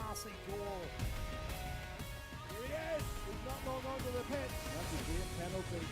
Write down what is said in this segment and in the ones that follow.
classy goal. Here he is. He's not long onto the pitch. That's a great penalty.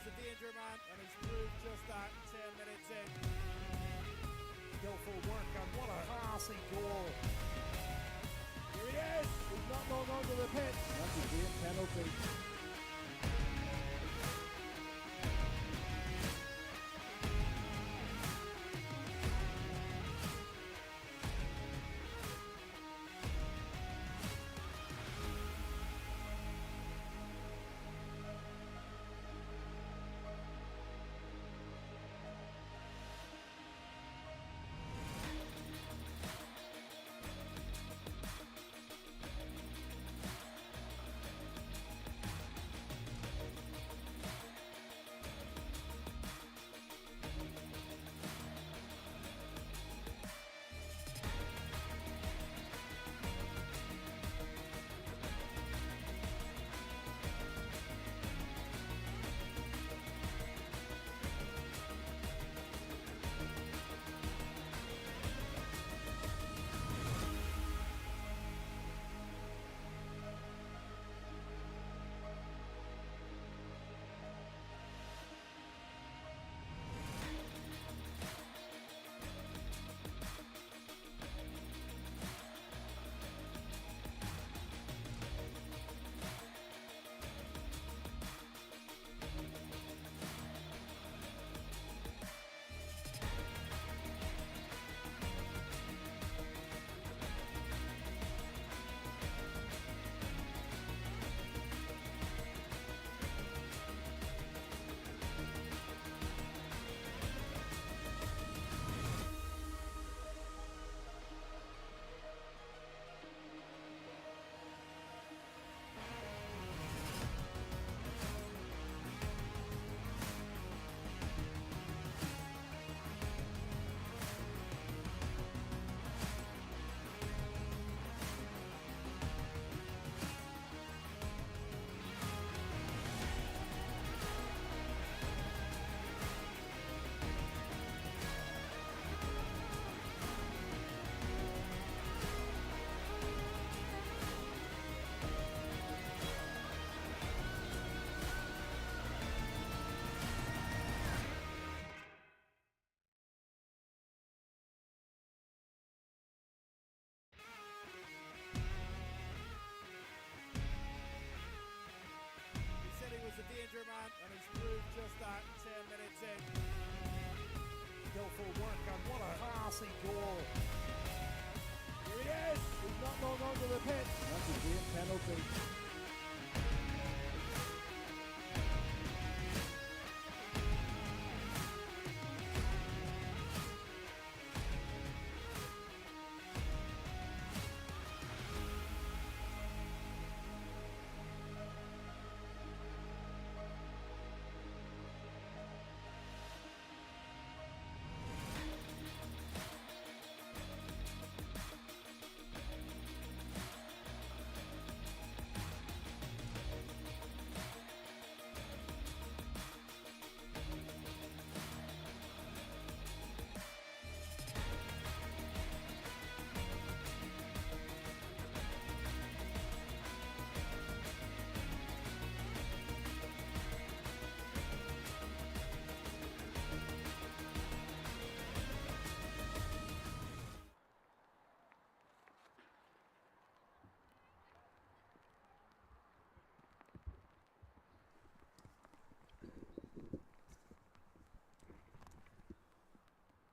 A danger man, and he's proved just that 10 minutes in. Skillful work, and what a classy goal. Here he is. He's not long onto the pitch. That's a great penalty. not long onto the pitch. That's a great penalty.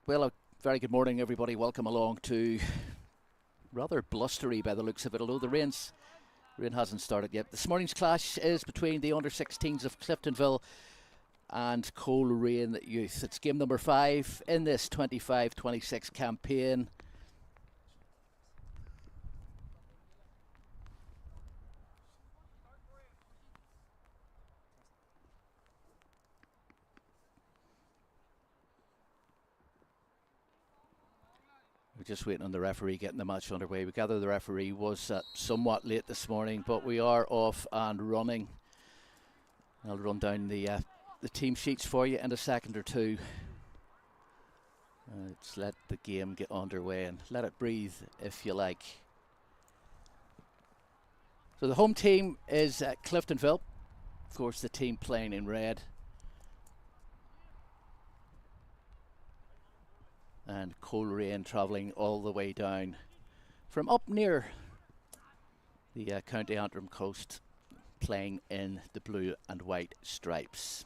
Well, a very good morning, everybody. Welcome along to rather blustery by the looks of it, although the rain hasn't started yet. This morning's clash is between the under-16s of Cliftonville and Coleraine Youth. It's game number 5 in this 25-26 campaign. We're just waiting on the referee getting the match underway. We gather the referee was somewhat late this morning, but we are off and running. I'll run down the team sheets for you in a second or two. Let's let the game get underway and let it breathe, if you like. So the home team is Cliftonville. Of course, the team playing in red. And Coleraine travelling all the way down from up near the County Antrim coast, playing in the blue and white stripes.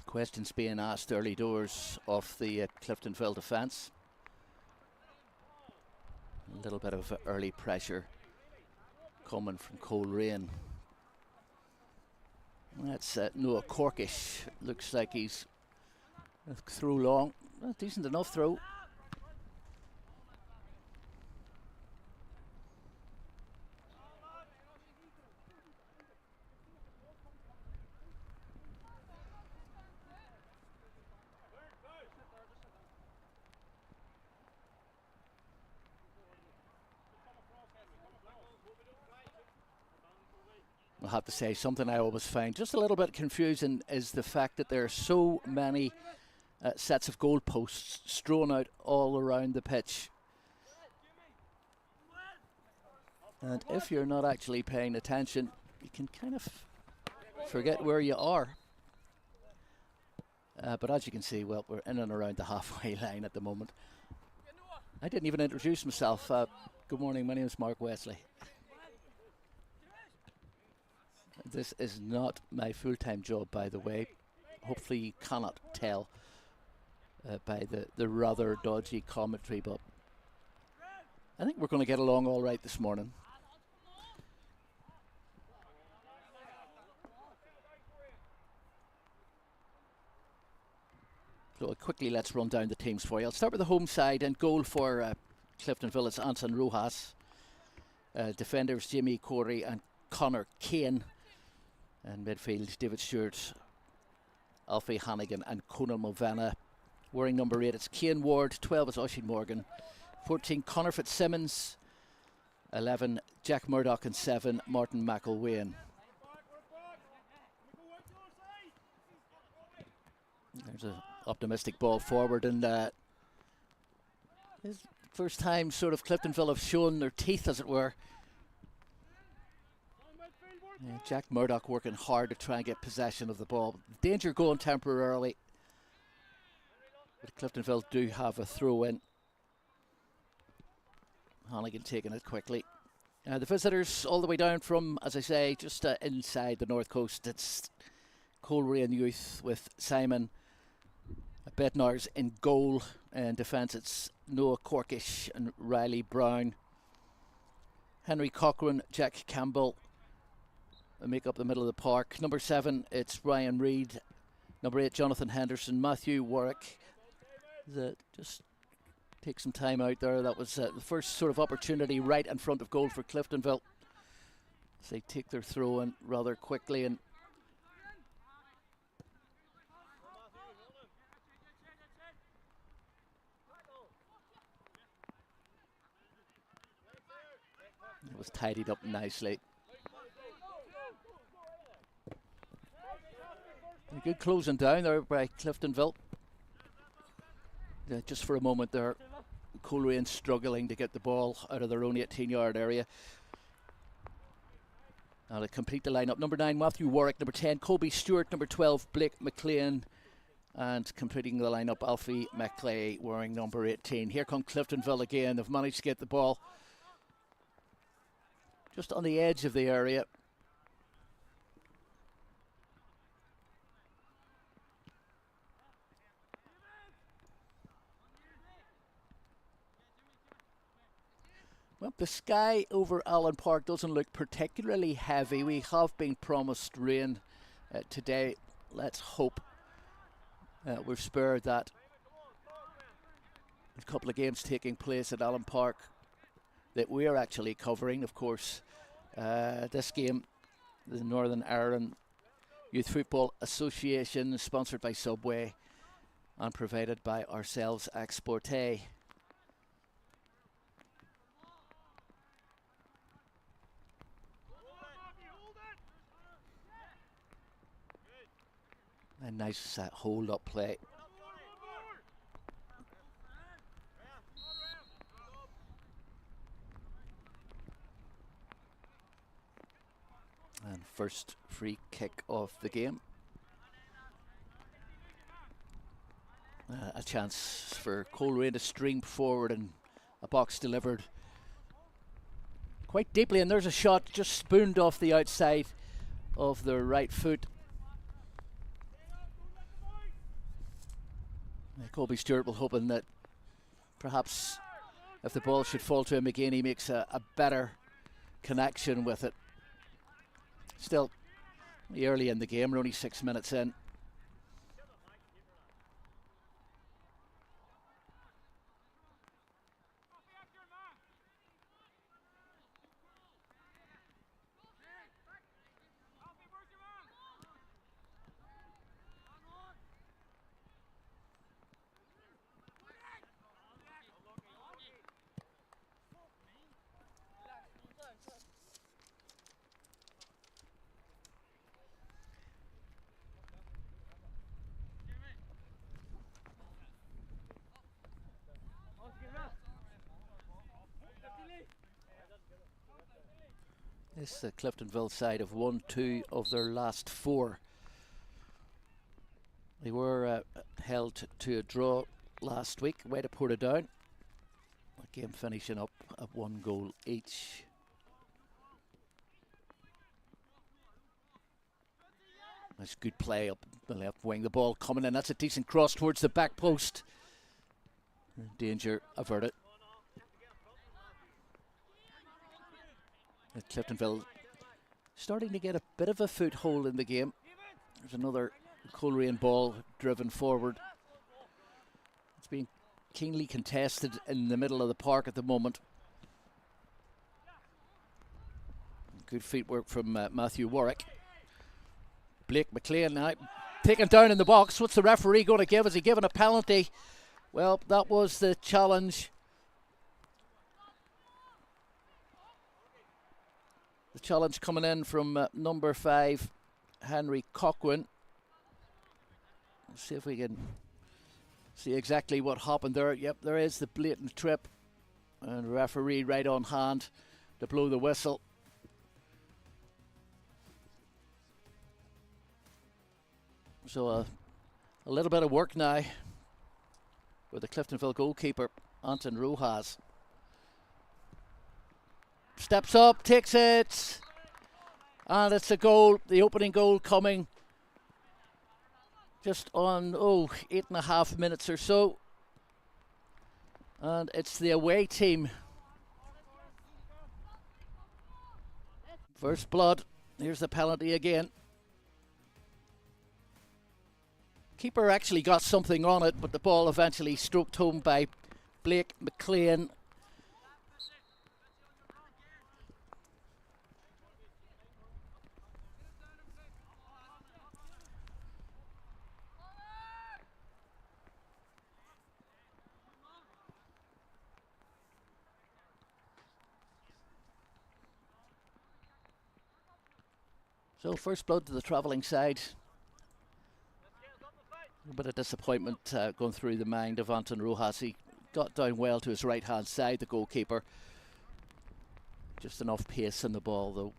Questions being asked early doors of the Cliftonville defence. A little bit of early pressure coming from Coleraine. That's Noah Corkish. Looks like he's through long. A decent enough throw. I have to say, something I always find just a little bit confusing is the fact that there are so many sets of goalposts strewn out all around the pitch. And if you're not actually paying attention, you can kind of forget where you are. But as you can see, well, we're in and around the halfway line at the moment. I didn't even introduce myself. Good morning, my name is Mark Wesley. This is not my full-time job, by the way. Hopefully you cannot tell by the rather dodgy commentary, but I think we're going to get along all right this morning. So quickly, let's run down the teams for you. I'll start with the home side. And goal for Cliftonville, it's Anson Rojas. Defenders, Jimmy Corey and Connor Kane. And midfield, David Stewart, Alfie Hannigan and Conal Movena. Wearing number 8, it's Cian Ward. 12 is Oisin Morgan. 14, Connor Fitzsimmons. 11, Jack Murdoch. And 7, Martin McElwain. There's an optimistic ball forward, and this first time sort of Cliftonville have shown their teeth, as it were. Yeah, Jack Murdoch working hard to try and get possession of the ball. Danger going temporarily. But Cliftonville do have a throw in. Hannigan taking it quickly. The visitors all the way down from, as I say, just inside the north coast. It's Coleraine Youth with Simon Bednars in goal. And defence, it's Noah Corkish and Riley Brown. Henry Cochrane, Jack Campbell make up the middle of the park. Number 7, it's Ryan Reid. Number 8, Jonathan Henderson. Matthew Warwick. Just take some time out there. That was the first sort of opportunity right in front of goal for Cliftonville. So they take their throw in rather quickly, and it was tidied up nicely. A good closing down there by Cliftonville. Just for a moment there, Coleraine struggling to get the ball out of their own 18-yard area. Now to complete the lineup: number 9, Matthew Warwick; number 10, Kobe Stewart; number 12, Blake McLean; and completing the lineup, Alfie McClay wearing number 18. Here come Cliftonville again. They've managed to get the ball just on the edge of the area. Well, the sky over Allen Park doesn't look particularly heavy. We have been promised rain today. Let's hope we're spared that. A couple of games taking place at Allen Park that we are actually covering. Of course, this game, the Northern Ireland Youth Football Association, sponsored by Subway and provided by ourselves Exporte. A nice hold-up play. And first free kick of the game. A chance for Coleraine to stream forward, and a box delivered quite deeply. And there's a shot just spooned off the outside of the right foot. Kobe Stewart will hoping that perhaps if the ball should fall to him again, he makes a better connection with it. Still early in the game, we're only 6 minutes in. This Cliftonville side have won 2 of their last 4. They were held to a draw last week, way to Portadown. The game finishing up at 1 goal each. Nice good play up the left wing. The ball coming in. That's a decent cross towards the back post. Danger averted. Cliftonville starting to get a bit of a foothold in the game. There's another Coleraine ball driven forward. It's being keenly contested in the middle of the park at the moment. Good feet work from Matthew Warwick. Blake McLean now taken down in the box. What's the referee going to give? Is he giving a penalty? Well, that was the challenge. The challenge coming in from number 5, Henry Cochrane. Let's see if we can see exactly what happened there. Yep, there is the blatant trip. And referee right on hand to blow the whistle. So a little bit of work now with the Cliftonville goalkeeper, Anton Rojas. Steps up, takes it, and it's a goal, the opening goal coming just on 8.5 minutes or so. And it's the away team. First blood. Here's the penalty again. Keeper actually got something on it, but the ball eventually stroked home by Blake McLean. So first blood to the travelling side. A bit of disappointment going through the mind of Anton Rojas. He got down well to his right hand side, the goalkeeper. Just enough pace in the ball though.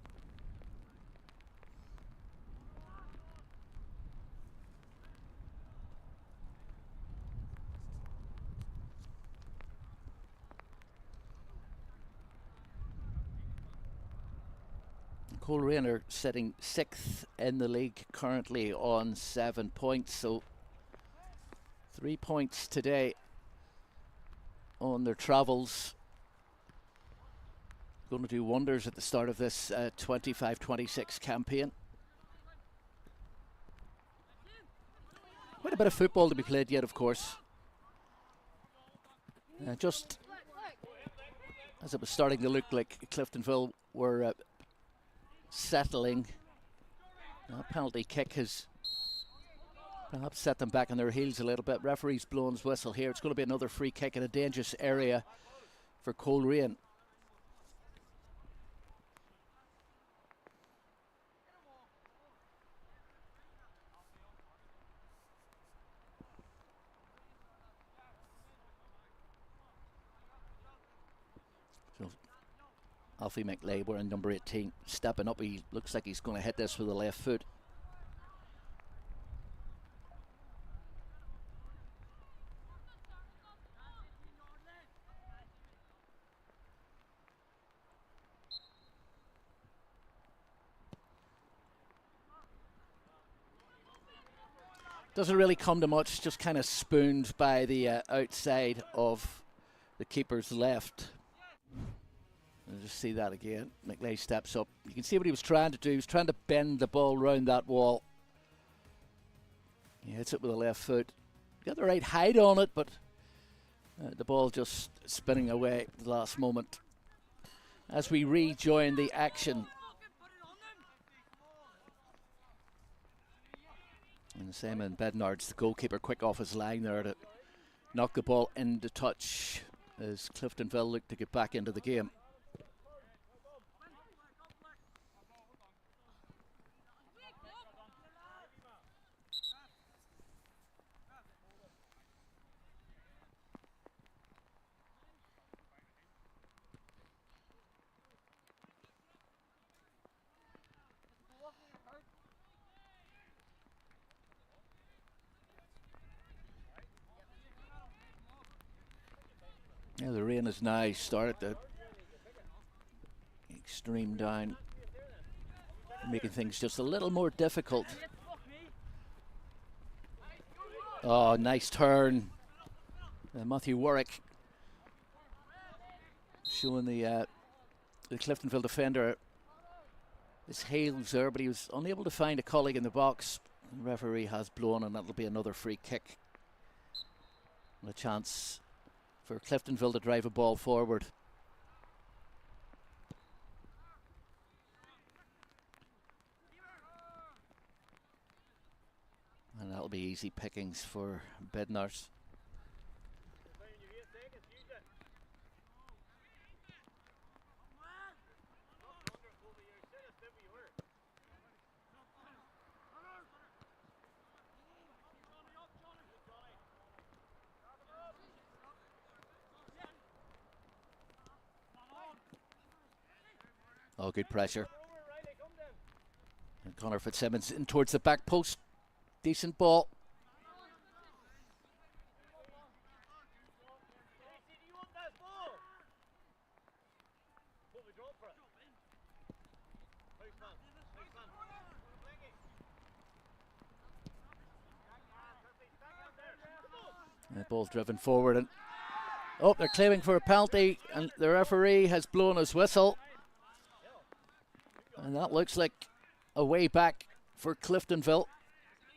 Coleraine are sitting 6th in the league currently on 7 points, so 3 points today on their travels. Going to do wonders at the start of this 25-26 campaign. Quite a bit of football to be played yet, of course. Just as it was starting to look like Cliftonville were settling, a penalty kick has perhaps set them back on their heels a little bit. Referee's blown his whistle here. It's going to be another free kick in a dangerous area for Coleraine. So Alfie McLeay wearing number 18, stepping up. He looks like he's going to hit this with the left foot. Doesn't really come to much, just kind of spooned by the outside of the keeper's left. And just see that again. McLeay steps up. You can see what he was trying to do. He was trying to bend the ball round that wall. He hits it with the left foot. Got the right height on it, but the ball just spinning away at the last moment. As we rejoin the action. And the same in Bednards, the goalkeeper, quick off his line there to knock the ball into touch as Cliftonville look to get back into the game. Yeah, the rain has now started to extreme down, making things just a little more difficult. Oh, nice turn. Matthew Warwick showing the Cliftonville defender his heels there, but he was unable to find a colleague in the box. The referee has blown, and that'll be another free kick. And a chance for Cliftonville to drive a ball forward. And that'll be easy pickings for Bednards. Oh, good pressure. And Connor Fitzsimmons in towards the back post. Decent ball. The ball's driven forward, and oh, they're claiming for a penalty, and the referee has blown his whistle. And that looks like a way back for Cliftonville.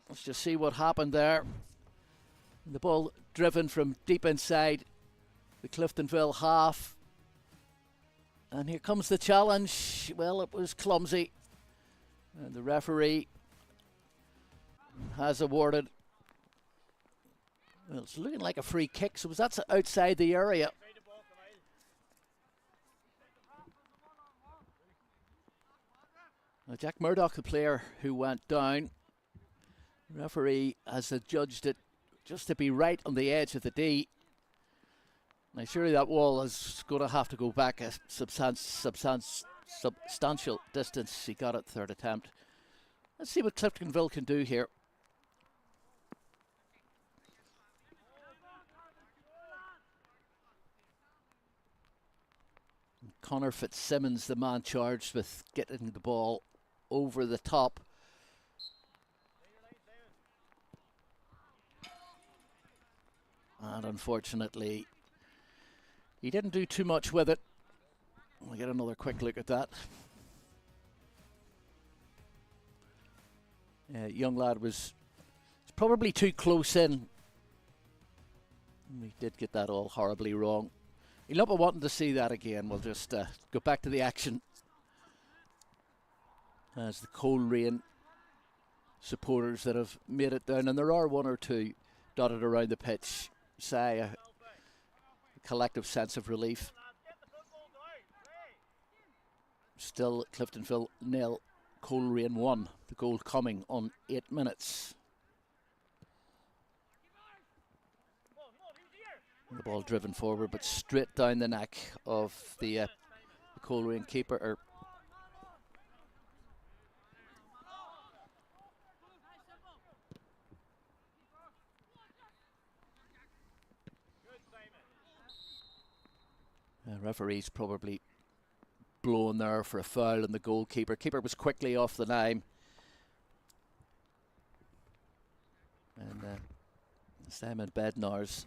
Let's just see what happened there. The ball driven from deep inside the Cliftonville half. And here comes the challenge. Well, it was clumsy. And the referee has awarded, well, it's looking like a free kick, so that's outside the area. Now, Jack Murdoch, the player who went down, the referee has adjudged it just to be right on the edge of the D. Now, surely that wall is going to have to go back a substantial distance. He got it third attempt. Let's see what Cliftonville can do here. Connor Fitzsimmons, the man charged with getting the ball over the top. And unfortunately, he didn't do too much with it. We'll get another quick look at that. Young lad was probably too close in. We did get that all horribly wrong. You'll not be wanting to see that again. We'll just go back to the action. As the Coleraine supporters that have made it down, and there are one or two dotted around the pitch, sigh a collective sense of relief. Still Cliftonville 0, Coleraine 1. The goal coming on 8 minutes. The ball driven forward, but straight down the neck of the Coleraine keeper. Referee's probably blown there for a foul on the goalkeeper. Keeper was quickly off the line. And Simon Bednars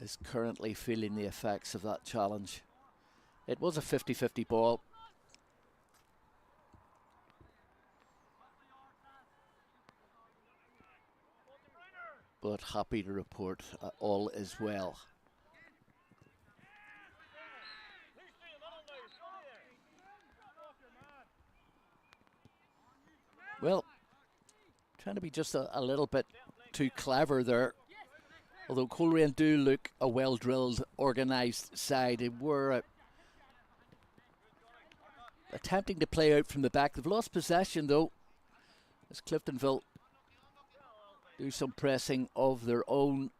is currently feeling the effects of that challenge. It was a 50-50 ball. But happy to report all is well. Well, trying to be just a little bit too clever there. Although Coleraine do look a well-drilled, organised side. They were attempting to play out from the back. They've lost possession though, as Cliftonville do some pressing of their own.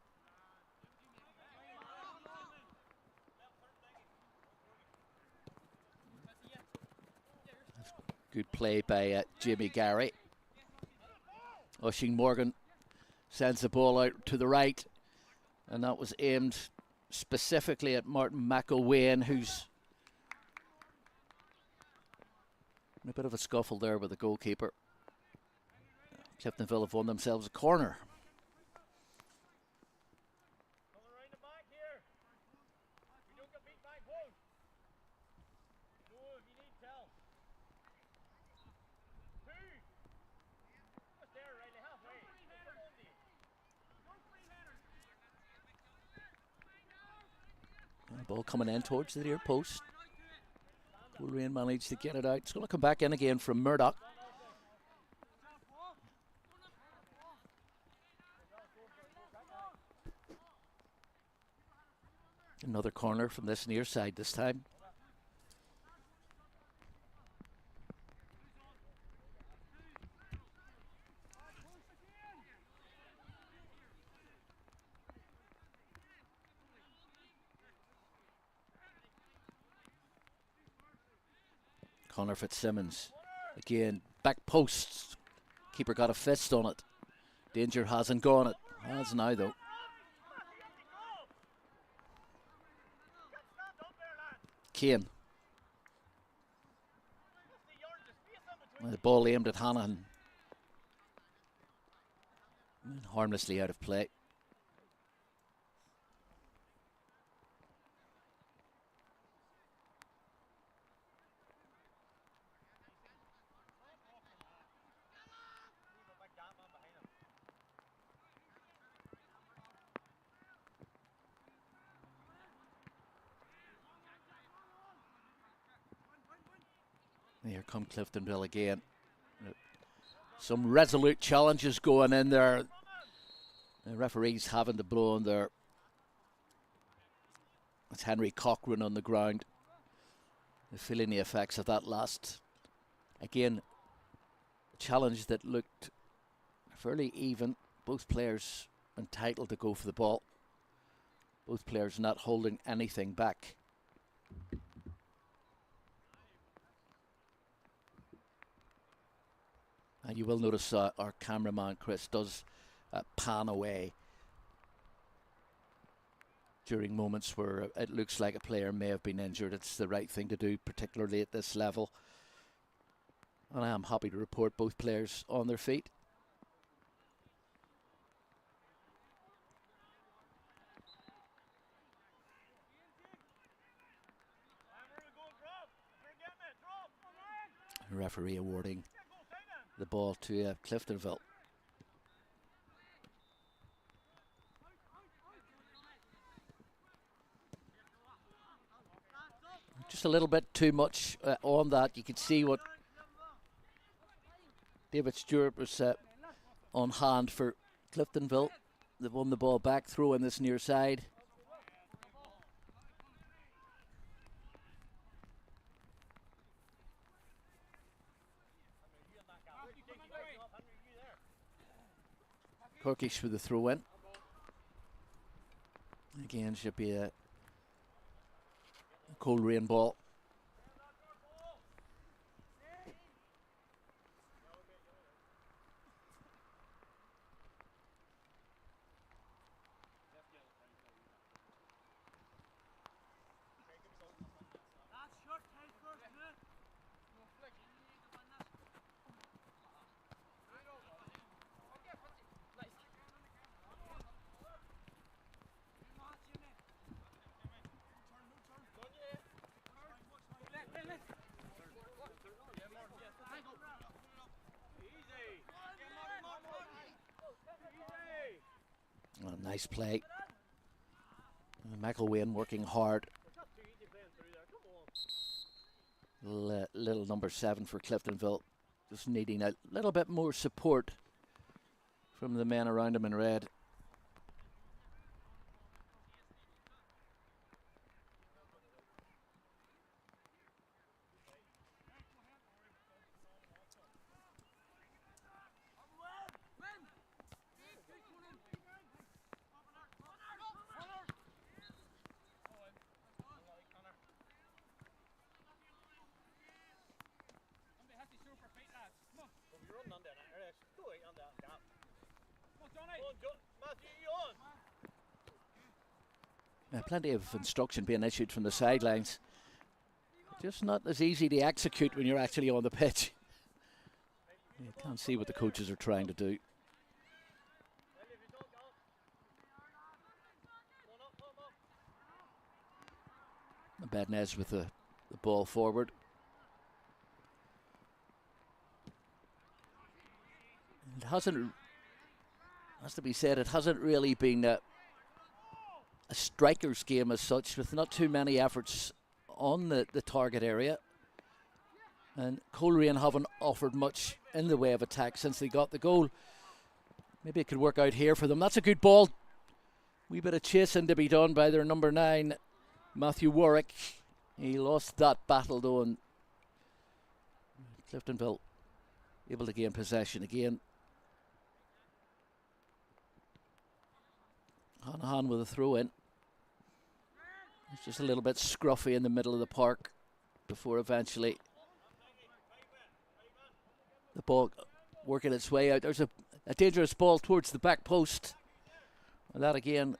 Good play by Jimmy Gary. Oisin Morgan sends the ball out to the right, and that was aimed specifically at Martin McElwain, who's in a bit of a scuffle there with the goalkeeper. Cliftonville have won themselves a corner. Ball coming in towards the near post. Coleraine managed to get it out. It's going to come back in again from Murdoch. Another corner from this near side this time. Connor Fitzsimmons again, back posts, Keeper got a fist on it. Danger hasn't gone. It has now though. Kane. The ball aimed at Hanahan. Harmlessly out of play. Here come Cliftonville again. Some resolute challenges going in there. The referees having to blow on there. It's Henry Cochrane on the ground. They're feeling the effects of that last. Again, a challenge that looked fairly even. Both players entitled to go for the ball. Both players not holding anything back. And you will notice our cameraman Chris does pan away during moments where it looks like a player may have been injured. It's the right thing to do, particularly at this level. And I am happy to report both players on their feet. The referee awarding the ball to Cliftonville. Just a little bit too much on that. You can see what David Stewart was on hand for Cliftonville. They've won the ball back, throw in this near side. Turkish with the throw in. Again, should be a Coleraine ball. Oh, nice play. Michael Wayne working hard. Little number 7 for Cliftonville. Just needing a little bit more support from the men around him in red. Plenty of instruction being issued from the sidelines. Just not as easy to execute when you're actually on the pitch. You can't see what the coaches are trying to do. Bednez with the ball forward. It hasn't, has to be said, it hasn't really been a striker's game as such, with not too many efforts on the target area. And Coleraine haven't offered much in the way of attack since they got the goal. Maybe it could work out here for them. That's a good ball. Wee bit of chasing to be done by their number 9, Matthew Warwick. He lost that battle though, and Cliftonville able to gain possession again. Hanahan with a throw in. It's just a little bit scruffy in the middle of the park before eventually the ball working its way out. There's a dangerous ball towards the back post. And that again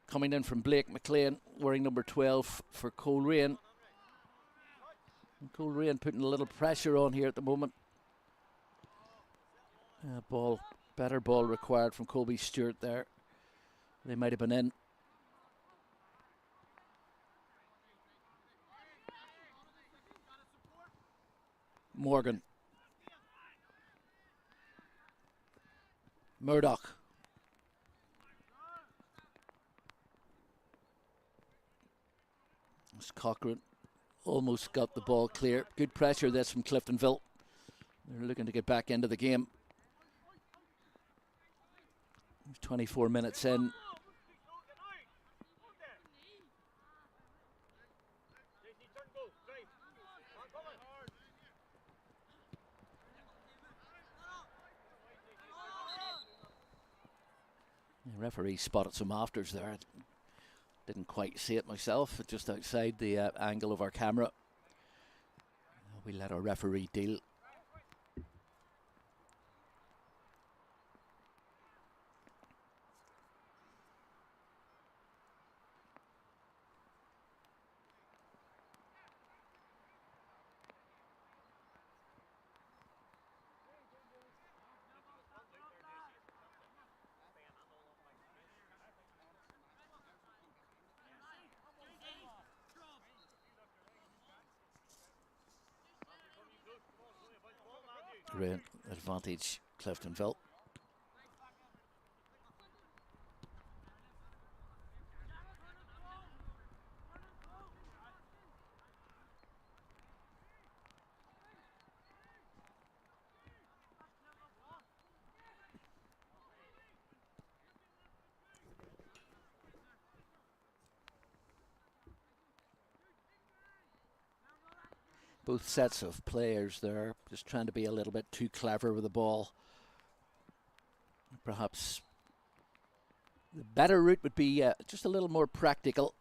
coming in from Blake McLean, wearing number 12 for Coleraine. Coleraine putting a little pressure on here at the moment. Better ball required from Colby Stewart there. They might have been in. Morgan. Murdoch. Cochrane almost got the ball clear. Good pressure this from Cliftonville. They're looking to get back into the game. 24 minutes in. The referee spotted some afters there. I didn't quite see it myself, just outside the angle of our camera. We let our referee deal. Great advantage, Cliftonville. Both sets of players there just trying to be a little bit too clever with the ball. Perhaps the better route would be just a little more practical,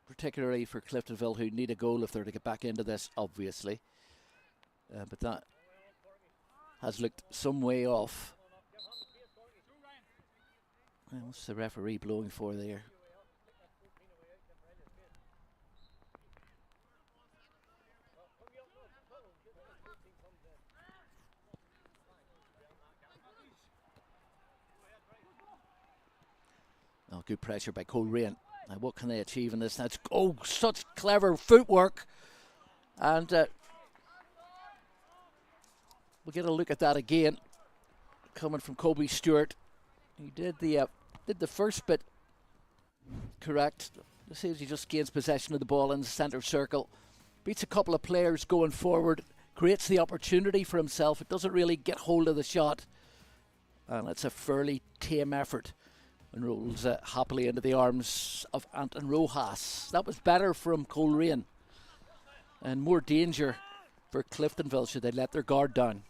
particularly for Cliftonville, who need a goal if they're to get back into this, obviously. But that has looked some way off. What's the referee blowing for there? Oh, good pressure by Coleraine. Now, what can they achieve in this? Now, such clever footwork. And we'll get a look at that again. Coming from Colby Stewart. He did the first bit correct. This is he just gains possession of the ball in the centre circle. Beats a couple of players going forward. Creates the opportunity for himself. It doesn't really get hold of the shot. And it's a fairly tame effort. And rolls happily into the arms of Anton Rojas. That was better from Coleraine. And more danger for Cliftonville should they let their guard down.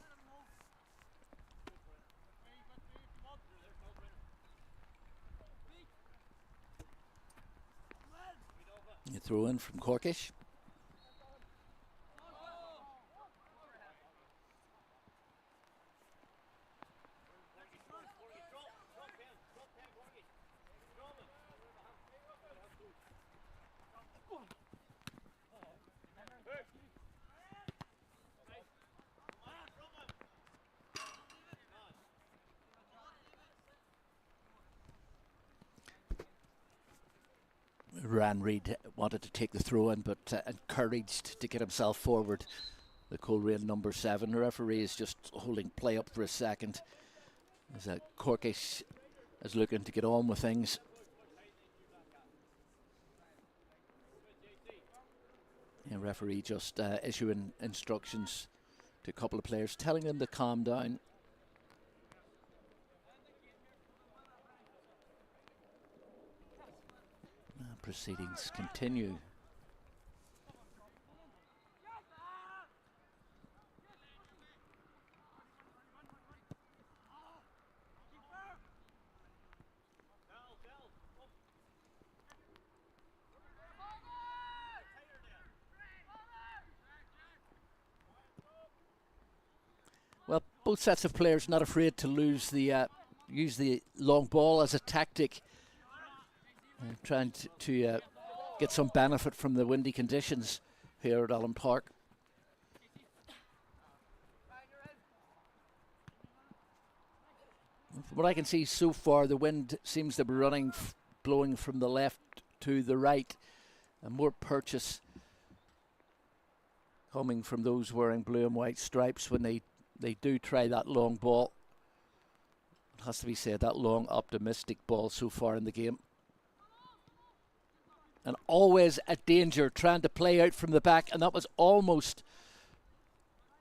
You throw in from Corkish. Ran Reid wanted to take the throw in, but encouraged to get himself forward. The Coleraine number 7. The referee is just holding play up for a second. As Corkish is looking to get on with things. The referee just issuing instructions to a couple of players, telling them to calm down. Proceedings continue. Well, both sets of players not afraid to use the long ball as a tactic, trying to get some benefit from the windy conditions here at Allen Park. From what I can see so far, the wind seems to be blowing from the left to the right, and more purchase coming from those wearing blue and white stripes when they do try that long ball. It has to be said, that long optimistic ball so far in the game. And always a danger trying to play out from the back, and that was almost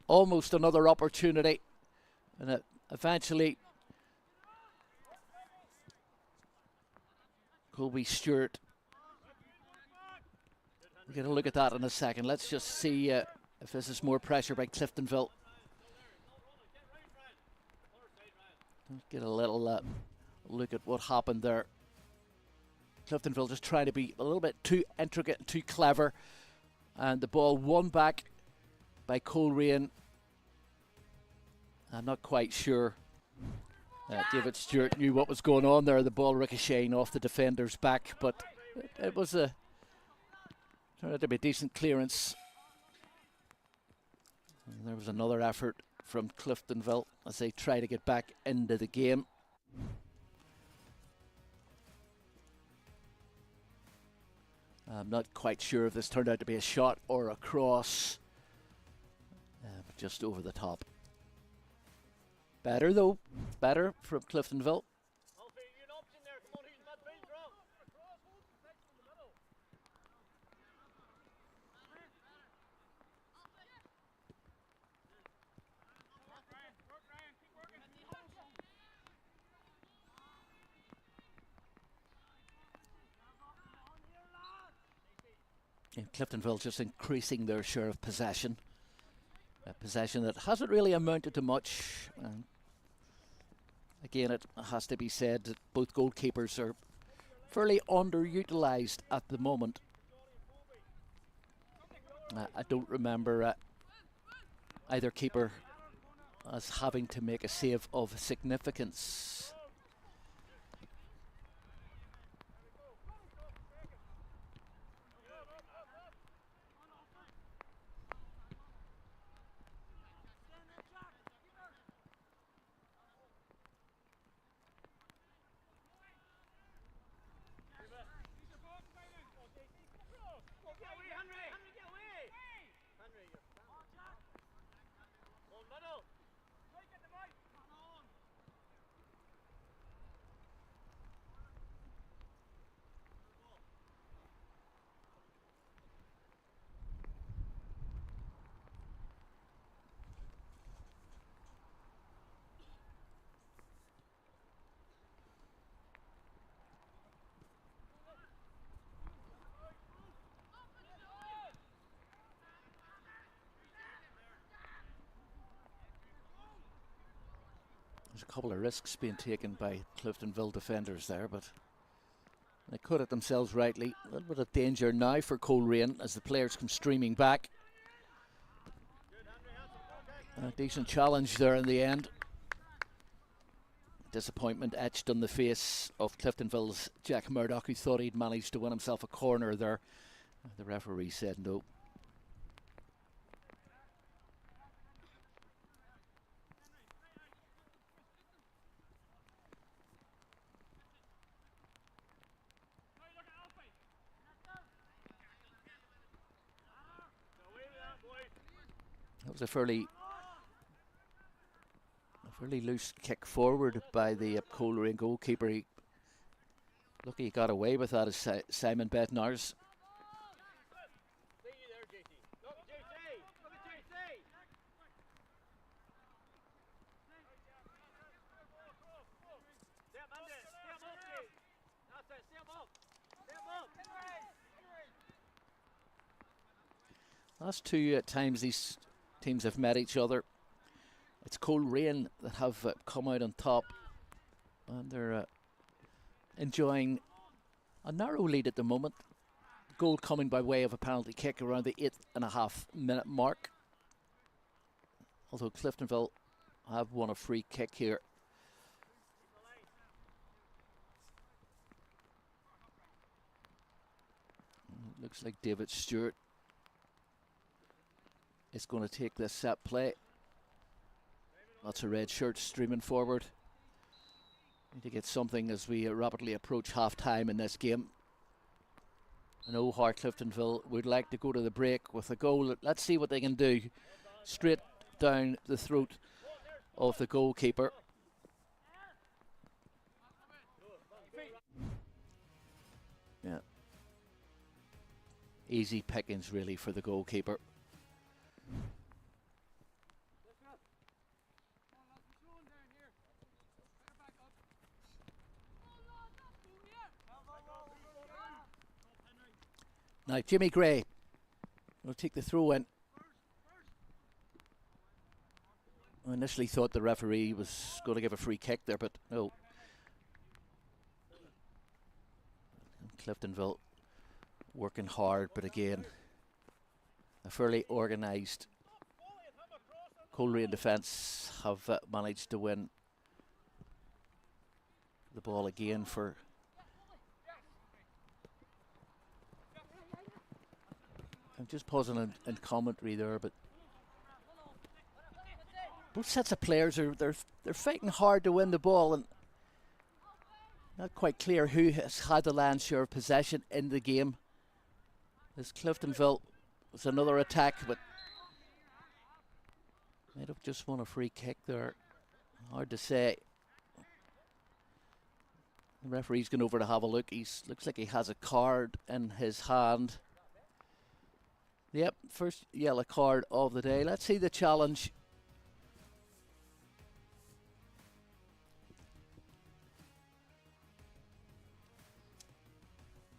another opportunity. And eventually Colby Stewart. We'll get a look at that in a second. Let's just see if this is more pressure by Cliftonville. Get a little look at what happened there. Cliftonville just trying to be a little bit too intricate and too clever. And the ball won back by Coleraine. I'm not quite sure. David Stewart knew what was going on there. The ball ricocheting off the defender's back, but it was turned out to be a decent clearance. And there was another effort from Cliftonville as they try to get back into the game. I'm not quite sure if this turned out to be a shot or a cross, but just over the top. Better though, better from Cliftonville. And Cliftonville just increasing their share of possession. A possession that hasn't really amounted to much. Again, it has to be said that both goalkeepers are fairly underutilised at the moment. I don't remember either keeper as having to make a save of significance. There's a couple of risks being taken by Cliftonville defenders there, but they cut it themselves rightly. A little bit of danger now for Coleraine as the players come streaming back. A decent challenge there in the end. Disappointment etched on the face of Cliftonville's Jack Murdoch, who thought he'd managed to win himself a corner there. The referee said no. That was a fairly loose kick forward by the Coleraine goalkeeper. Lucky he got away with that as Simon Bednars. Last two times these teams have met each other, it's Coleraine that have come out on top, and they're enjoying a narrow lead at the moment. Goal coming by way of a penalty kick around the 8.5 minute mark. Although Cliftonville have won a free kick here. Looks like David Stewart is going to take this set play. Lots of red shirts streaming forward. Need to get something as we rapidly approach half-time in this game. I know how Cliftonville would like to go to the break with a goal. Let's see what they can do. Straight down the throat of the goalkeeper. Yeah. Easy pickings really for the goalkeeper. Now Jimmy Gray will take the throw in. I initially thought the referee was going to give a free kick there, but no. Cliftonville working hard, but again, a fairly organised Coleraine defence have managed to win the ball again for I'm just pausing in commentary there, but both sets of players are they're fighting hard to win the ball, and not quite clear who has had the lion's share of possession in the game. This Cliftonville was another attack, but might have just won a free kick there. Hard to say. The referee's going over to have a look. Looks like he has a card in his hand. Yep, first yellow card of the day. Let's see the challenge.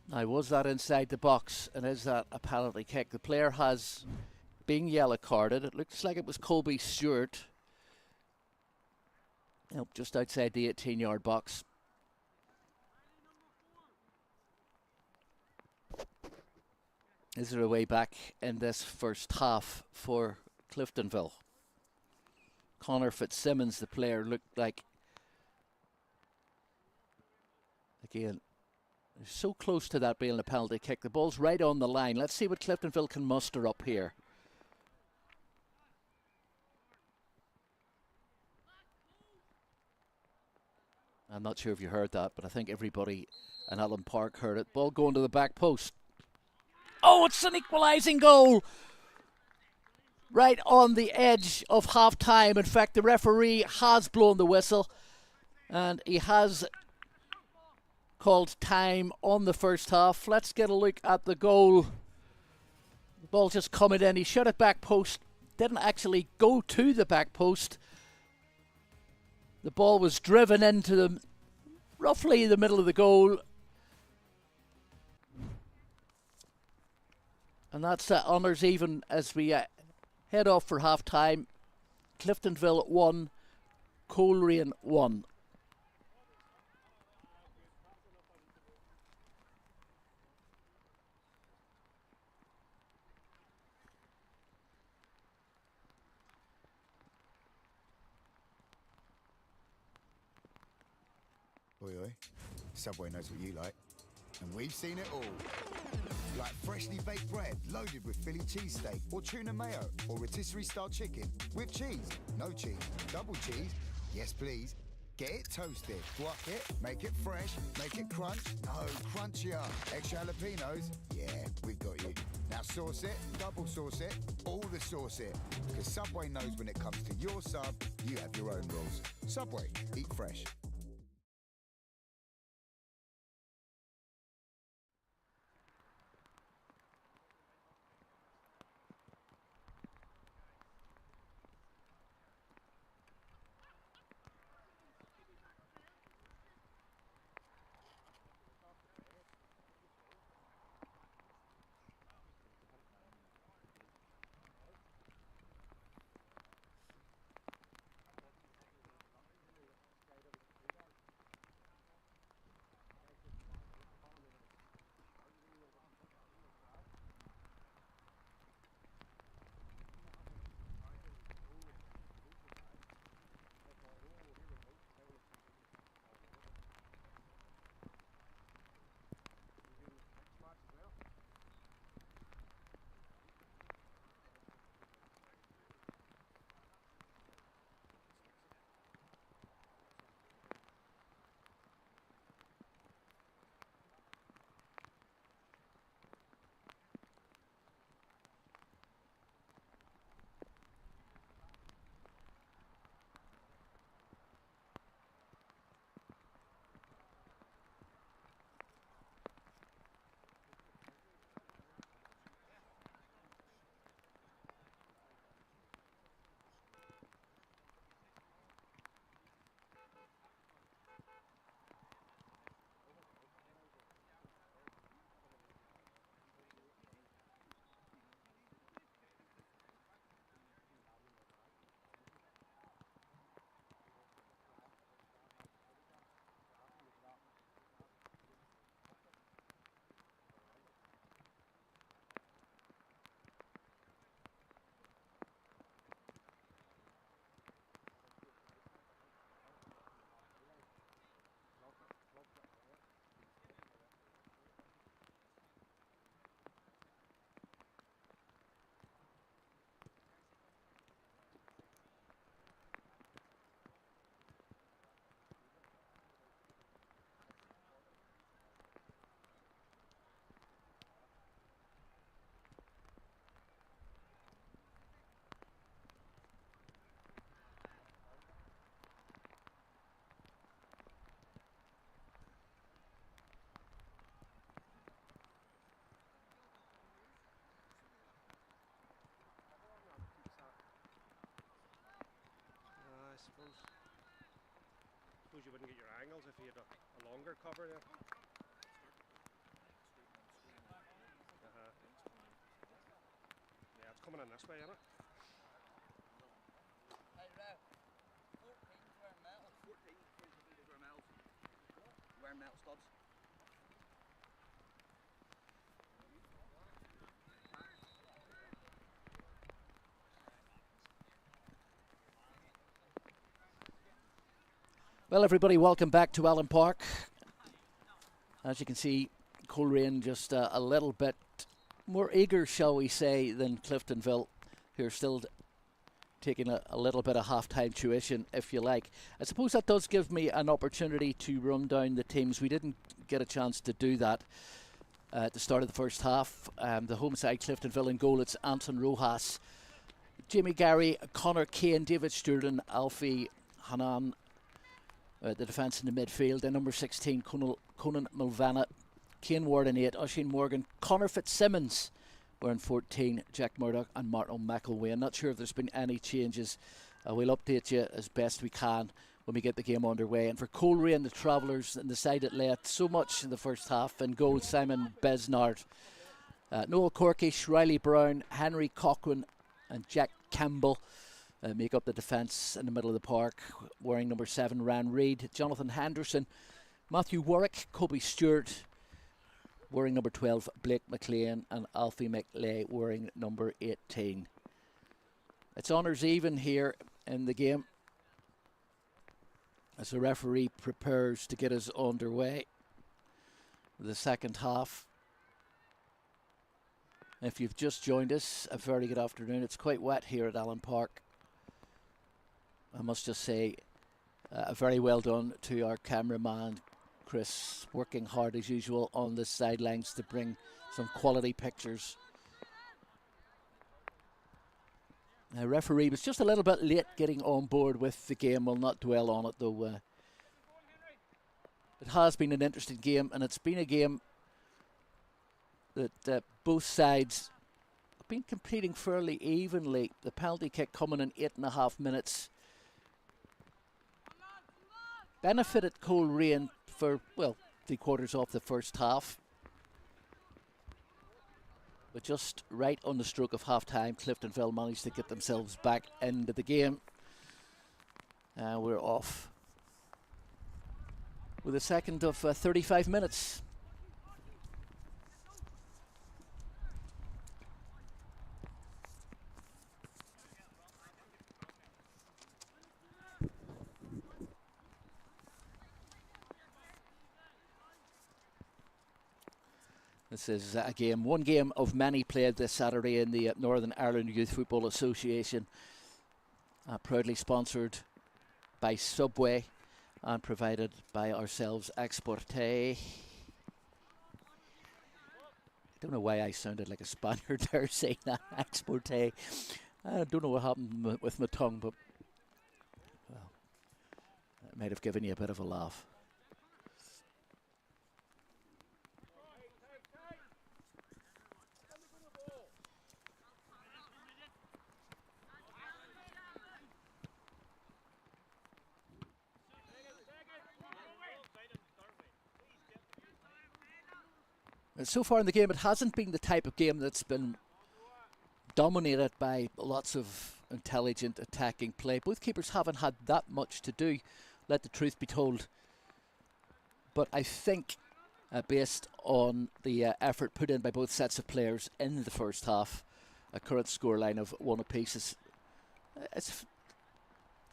Now, was that inside the box, and is that a penalty kick? The player has been yellow carded. It looks like it was Colby Stewart. Nope, just outside the 18-yard box. Is there a way back in this first half for Cliftonville? Connor Fitzsimmons, the player, looked like, again, they're so close to that being a penalty kick. The ball's right on the line. Let's see what Cliftonville can muster up here. I'm not sure if you heard that, but I think everybody in Allen Park heard it. Ball going to the back post. Oh, it's an equalising goal! Right on the edge of half-time. In fact, the referee has blown the whistle, and he has called time on the first half. Let's get a look at the goal. The ball just coming in. He shot it back post. Didn't actually go to the back post. The ball was driven into roughly the middle of the goal. And that's honours even as we head off for half-time. Cliftonville 1, Coleraine 1. Oi, oi. Subway knows what you like. And we've seen it all. Like freshly baked bread loaded with Philly cheesesteak or tuna mayo or rotisserie style chicken with cheese, no cheese, double cheese, yes please. Get it toasted, guac it, make it fresh, make it crunch, no, crunchier. Extra jalapenos, yeah, we got you. Now sauce it, double sauce it, all the sauce it. Because Subway knows when it comes to your sub, you have your own rules. Subway, eat fresh. suppose you wouldn't get your angles if you had a longer cover there. Yeah, it's coming in this way, isn't it? 14 wearing metal studs. Well, everybody, welcome back to Allen Park. As you can see, Coleraine just a little bit more eager, shall we say, than Cliftonville, who are still taking a little bit of half-time tuition, if you like. I suppose that does give me an opportunity to run down the teams. We didn't get a chance to do that at the start of the first half. The home side, Cliftonville in goal, it's Anton Rojas, Jimmy Gary, Connor Kane, David Stewart and Alfie Hanan. The defence in the midfield, and number 16, Conan Mulvanna, Kane Ward in 8, Oisin Morgan, Connor Fitzsimmons wearing 14, Jack Murdoch and Martin McElway. I'm not sure if there's been any changes. We'll update you as best we can when we get the game underway. And for Coleraine, the Travellers and the side that led so much in the first half, in goal, Simon Besnard, Noel Corkish, Riley Brown, Henry Cochran and Jack Campbell make up the defence in the middle of the park, wearing number 7, Ryan Reid, Jonathan Henderson, Matthew Warwick, Kobe Stewart, wearing number 12, Blake McLean, and Alfie McLeay wearing number 18. It's honours even here in the game as the referee prepares to get us underway with the second half. If you've just joined us, a very good afternoon. It's quite wet here at Allen Park. I must just say a very well done to our cameraman Chris, working hard as usual on the sidelines to bring some quality pictures. The referee was just a little bit late getting on board with the game. We'll not dwell on it though. It has been an interesting game, and it's been a game that both sides have been competing fairly evenly. The penalty kick coming in 8.5 minutes benefited Coleraine for, well, 3/4 of the first half. But just right on the stroke of half-time, Cliftonville managed to get themselves back into the game. We're off with a second of 35 minutes. This is a game, one game of many played this Saturday in the Northern Ireland Youth Football Association, proudly sponsored by Subway and provided by ourselves Exporte. I don't know why I sounded like a Spaniard there saying that, Exporte. I don't know what happened with my tongue, but well, it might have given you a bit of a laugh. So far in the game, it hasn't been the type of game that's been dominated by lots of intelligent attacking play. Both keepers haven't had that much to do, let the truth be told. But I think, based on the effort put in by both sets of players in the first half, a current scoreline of 1 apiece, it's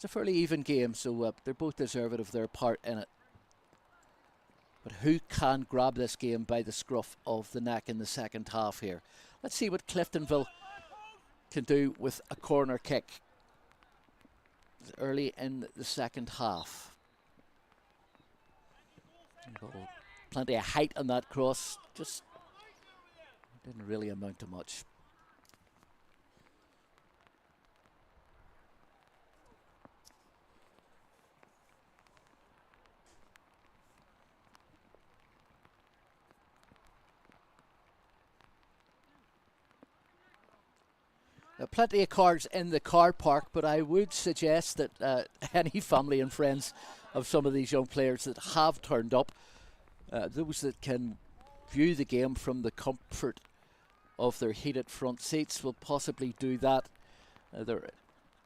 a fairly even game, so they're both deserving of their part in it. But who can grab this game by the scruff of the neck in the second half here? Let's see what Cliftonville can do with a corner kick early in the second half. Plenty of height on that cross, just didn't really amount to much. Plenty of cars in the car park, but I would suggest that any family and friends of some of these young players that have turned up, those that can view the game from the comfort of their heated front seats will possibly do that.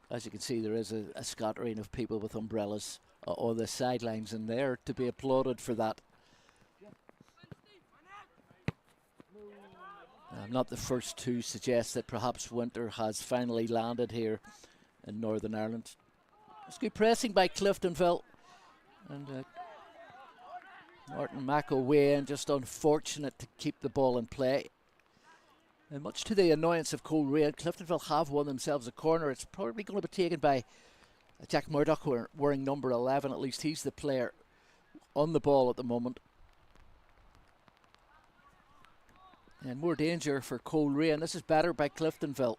As you can see, there is a scattering of people with umbrellas on the sidelines, and they're to be applauded for that. I'm not the first to suggest that perhaps winter has finally landed here in Northern Ireland. It's good pressing by Cliftonville, and Martin McElwain just unfortunate to keep the ball in play. And much to the annoyance of Coleraine, Cliftonville have won themselves a corner. It's probably going to be taken by Jack Murdoch wearing number 11. At least he's the player on the ball at the moment. And more danger for Coleraine. This is better by Cliftonville.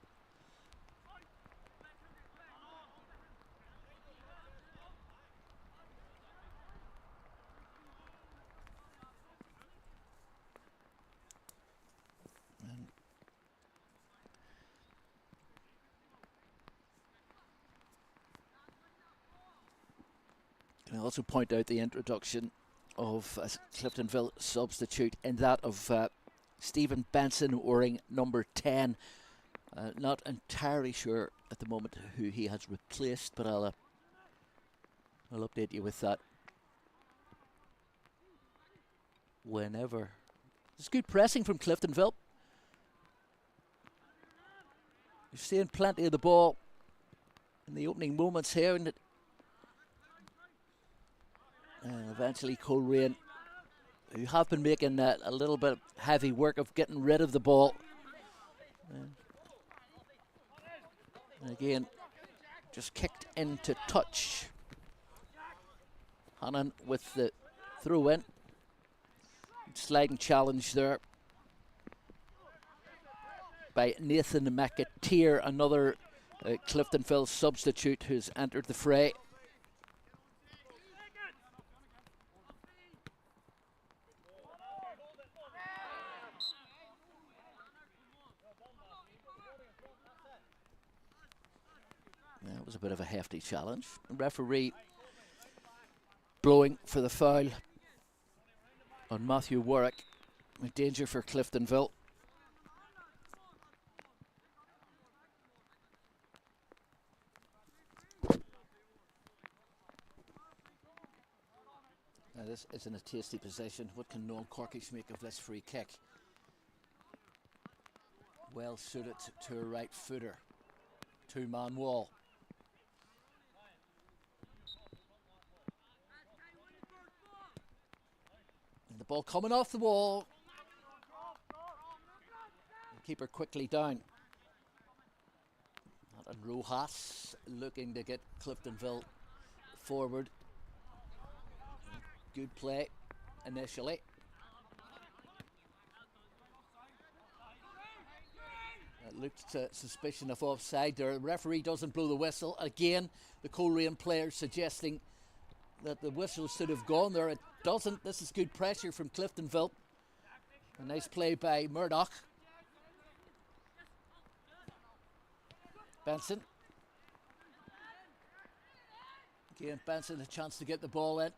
Can I also point out the introduction of a Cliftonville substitute in that of Stephen Benson wearing number 10. Not entirely sure at the moment who he has replaced, but I'll update you with that whenever. There's good pressing from Cliftonville. You're seeing plenty of the ball in the opening moments here, and eventually Coleraine, who have been making a little bit of heavy work of getting rid of the ball. And again, just kicked into touch. Hannon with the throw in. Sliding challenge there by Nathan McAteer, another Cliftonville substitute who's entered the fray. That was a bit of a hefty challenge. The referee blowing for the foul on Matthew Warwick. A danger for Cliftonville. Now this isn't a tasty possession. What can Noel Corkish make of this free kick? Well suited to a right footer. Two-man wall. And the ball coming off the wall. The keeper quickly down. And Rojas looking to get Cliftonville forward. Good play initially. It looked suspicion of offside there. The referee doesn't blow the whistle. Again, the Coleraine players suggesting that the whistle should have gone there. It doesn't. This is good pressure from Cliftonville. A nice play by Murdoch. Benson. Again, Benson a chance to get the ball in.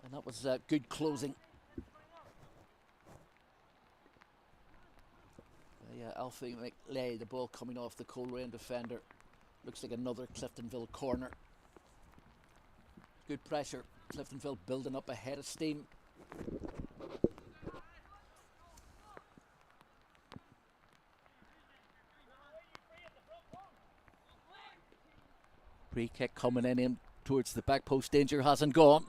And that was good closing. Yeah, Alfie McLay, the ball coming off the Coleraine defender. Looks like another Cliftonville corner. Good pressure. Cliftonville building up a head of steam. Free kick coming in towards the back post. Danger hasn't gone.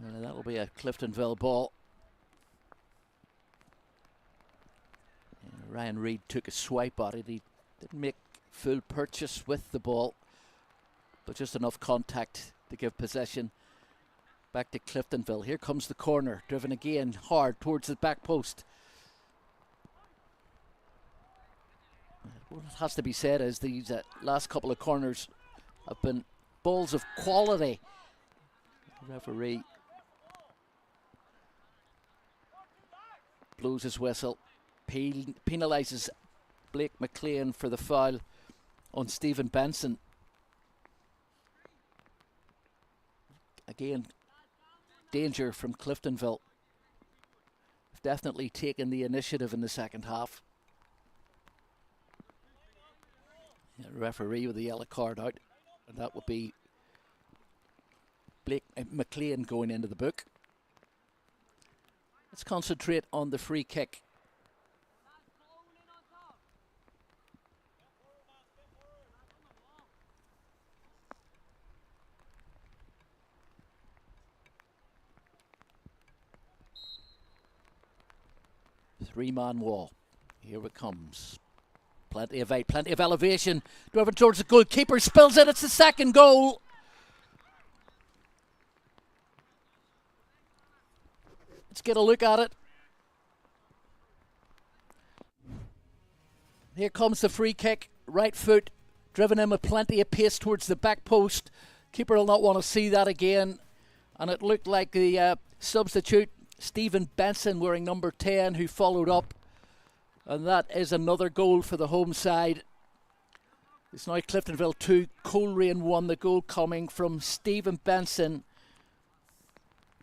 And that will be a Cliftonville ball. Ryan Reid took a swipe at it. He didn't make full purchase with the ball, but just enough contact to give possession back to Cliftonville. Here comes the corner, driven again hard towards the back post. What has to be said is these last couple of corners have been balls of quality. The referee blows his whistle, penalises Blake McLean for the foul on Stephen Benson. Again, danger from Cliftonville. Definitely taken the initiative in the second half. The referee with the yellow card out, and that would be Blake McLean going into the book. Let's concentrate on the free kick. Three-man wall. Here it comes. Plenty of height, plenty of elevation. Driving towards the goalkeeper, spills it. It's the second goal. Let's get a look at it. Here comes the free kick. Right foot, driven in with plenty of pace towards the back post. Keeper will not want to see that again. And it looked like the substitute, Stephen Benson, wearing number 10, who followed up. And that is another goal for the home side. It's now Cliftonville 2, Coleraine 1. The goal coming from Stephen Benson.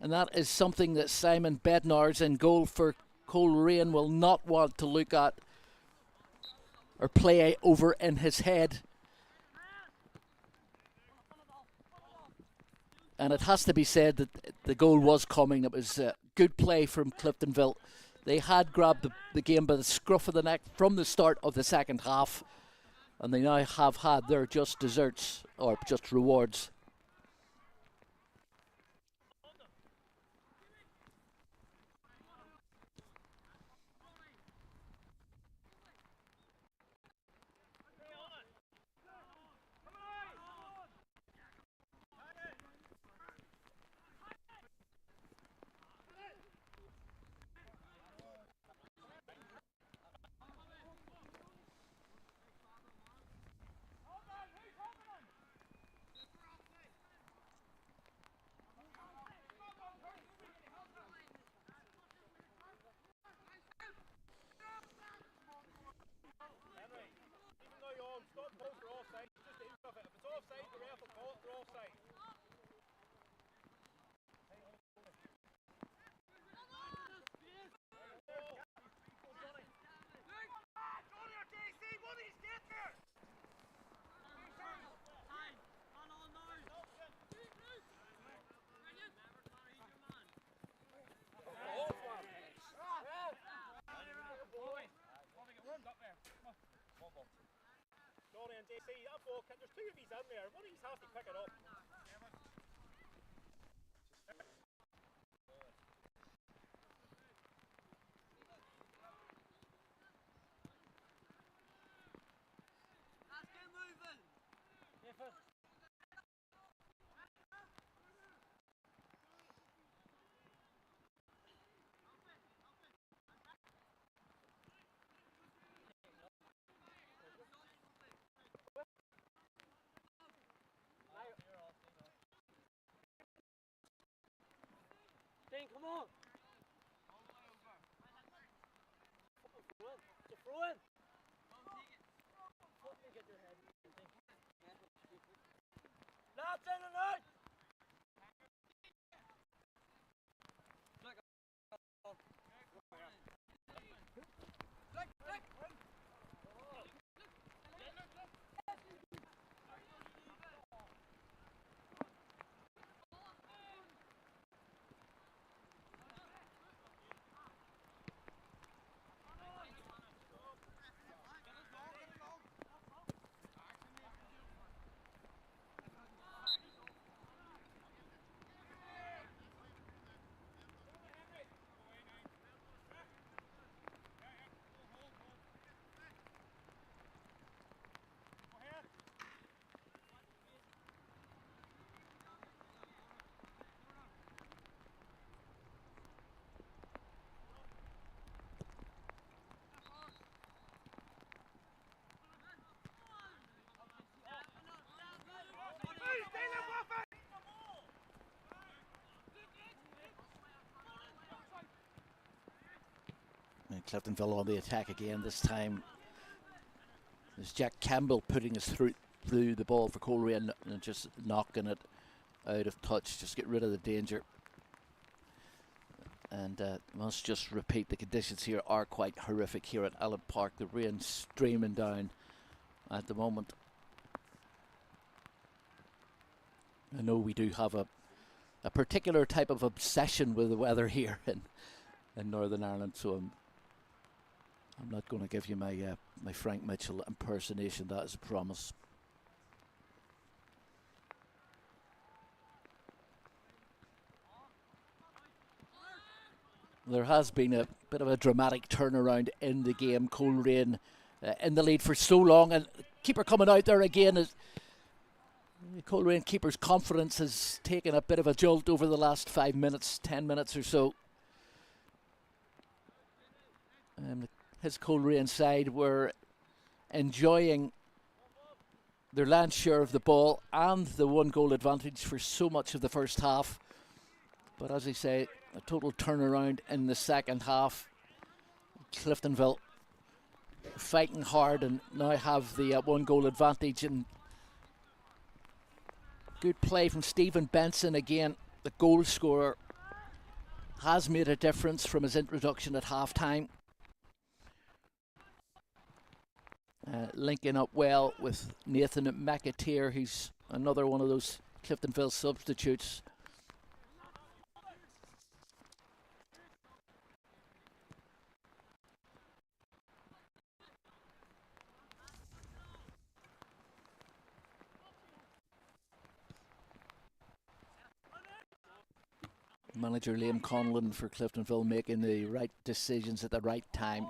And that is something that Simon Bednar's in goal for Coleraine will not want to look at or play over in his head. And it has to be said that the goal was coming. It was good play from Cliftonville. They had grabbed the game by the scruff of the neck from the start of the second half. And they now have had their just desserts, or just rewards. Johnny and JC, that ball, there's two of these in there. One of these has to pick it up. Let's get moving. Dane, come on. Just throw in. Get your head. Lads in and out. And Cliftonville on the attack again, this time There's Jack Campbell putting us through the ball for Coleraine and just knocking it out of touch, just get rid of the danger. And must just repeat, the conditions here are quite horrific here at Allen Park. The rain streaming down at the moment. I know we do have a particular type of obsession with the weather here in Northern Ireland, so I'm not going to give you my my Frank Mitchell impersonation. That is a promise. There has been a bit of a dramatic turnaround in the game. Coleraine in the lead for so long, and keeper coming out there again. Is Coleraine keeper's confidence has taken a bit of a jolt over the last 5 minutes, 10 minutes or so. His Coleraine side were enjoying their land share of the ball and the 1-goal advantage for so much of the first half. But as I say, a total turnaround in the second half. Cliftonville fighting hard and now have the 1-goal advantage, and good play from Stephen Benson again. The goal scorer has made a difference from his introduction at half-time. Linking up well with Nathan McAteer, who's another one of those Cliftonville substitutes. Manager Liam Conlon for Cliftonville making the right decisions at the right time.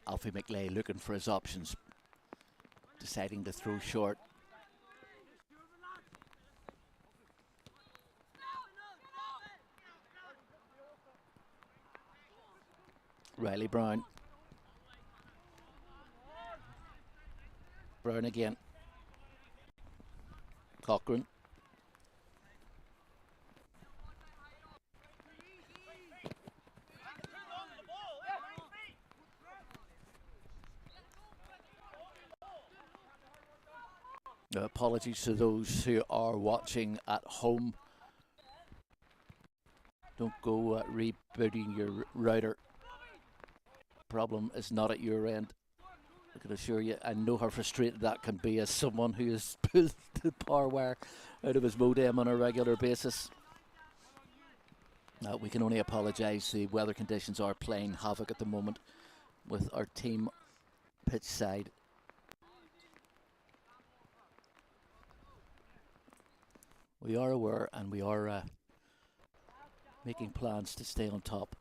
Alfie McLeay looking for his options, deciding to throw short. Riley Brown. Brown again. Cochrane. Apologies to those who are watching at home. Don't go rebooting your router. Problem is not at your end. I can assure you, I know how frustrated that can be as someone who has pulled the power wire out of his modem on a regular basis. We can only apologise. The weather conditions are playing havoc at the moment with our team pitch side. We are aware and we are making plans to stay on top.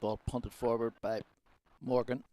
Ball punted forward by Morgan.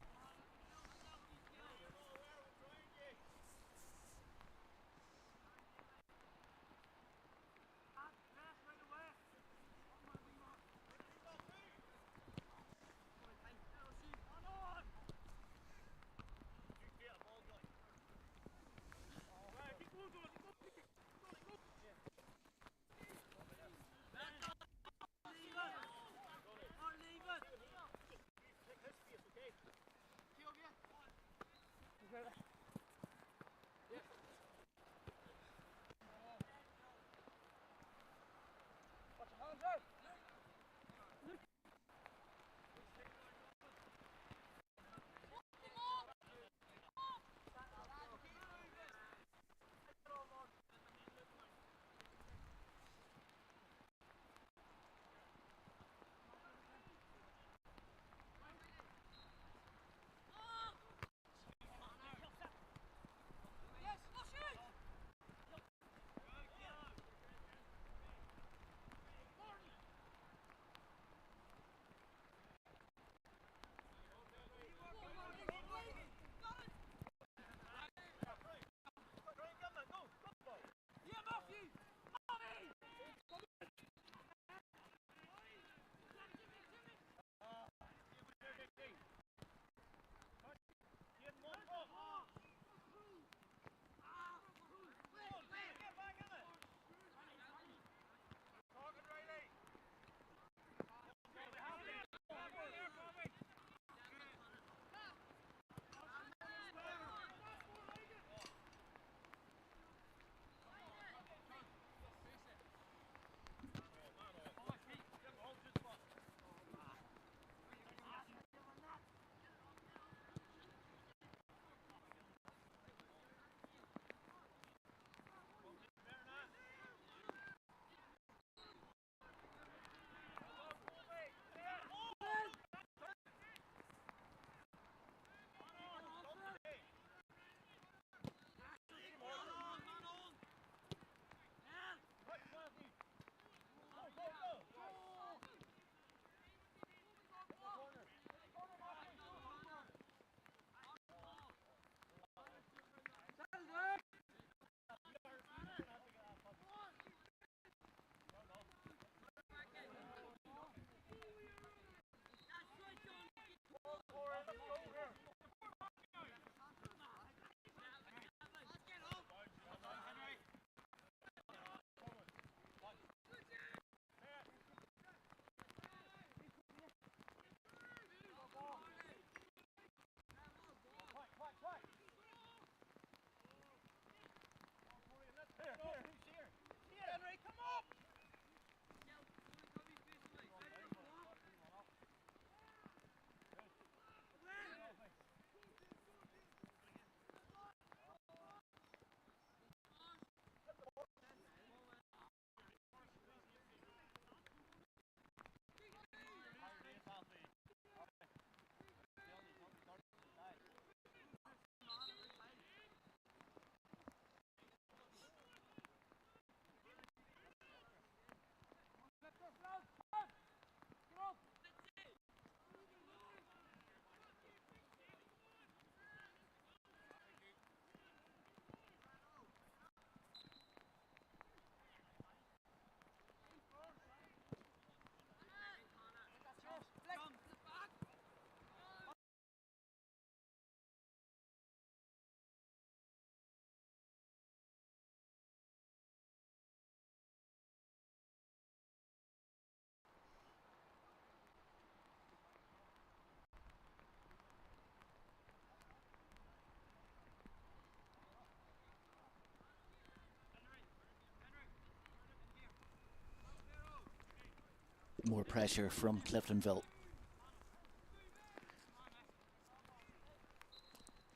More pressure from Cliftonville.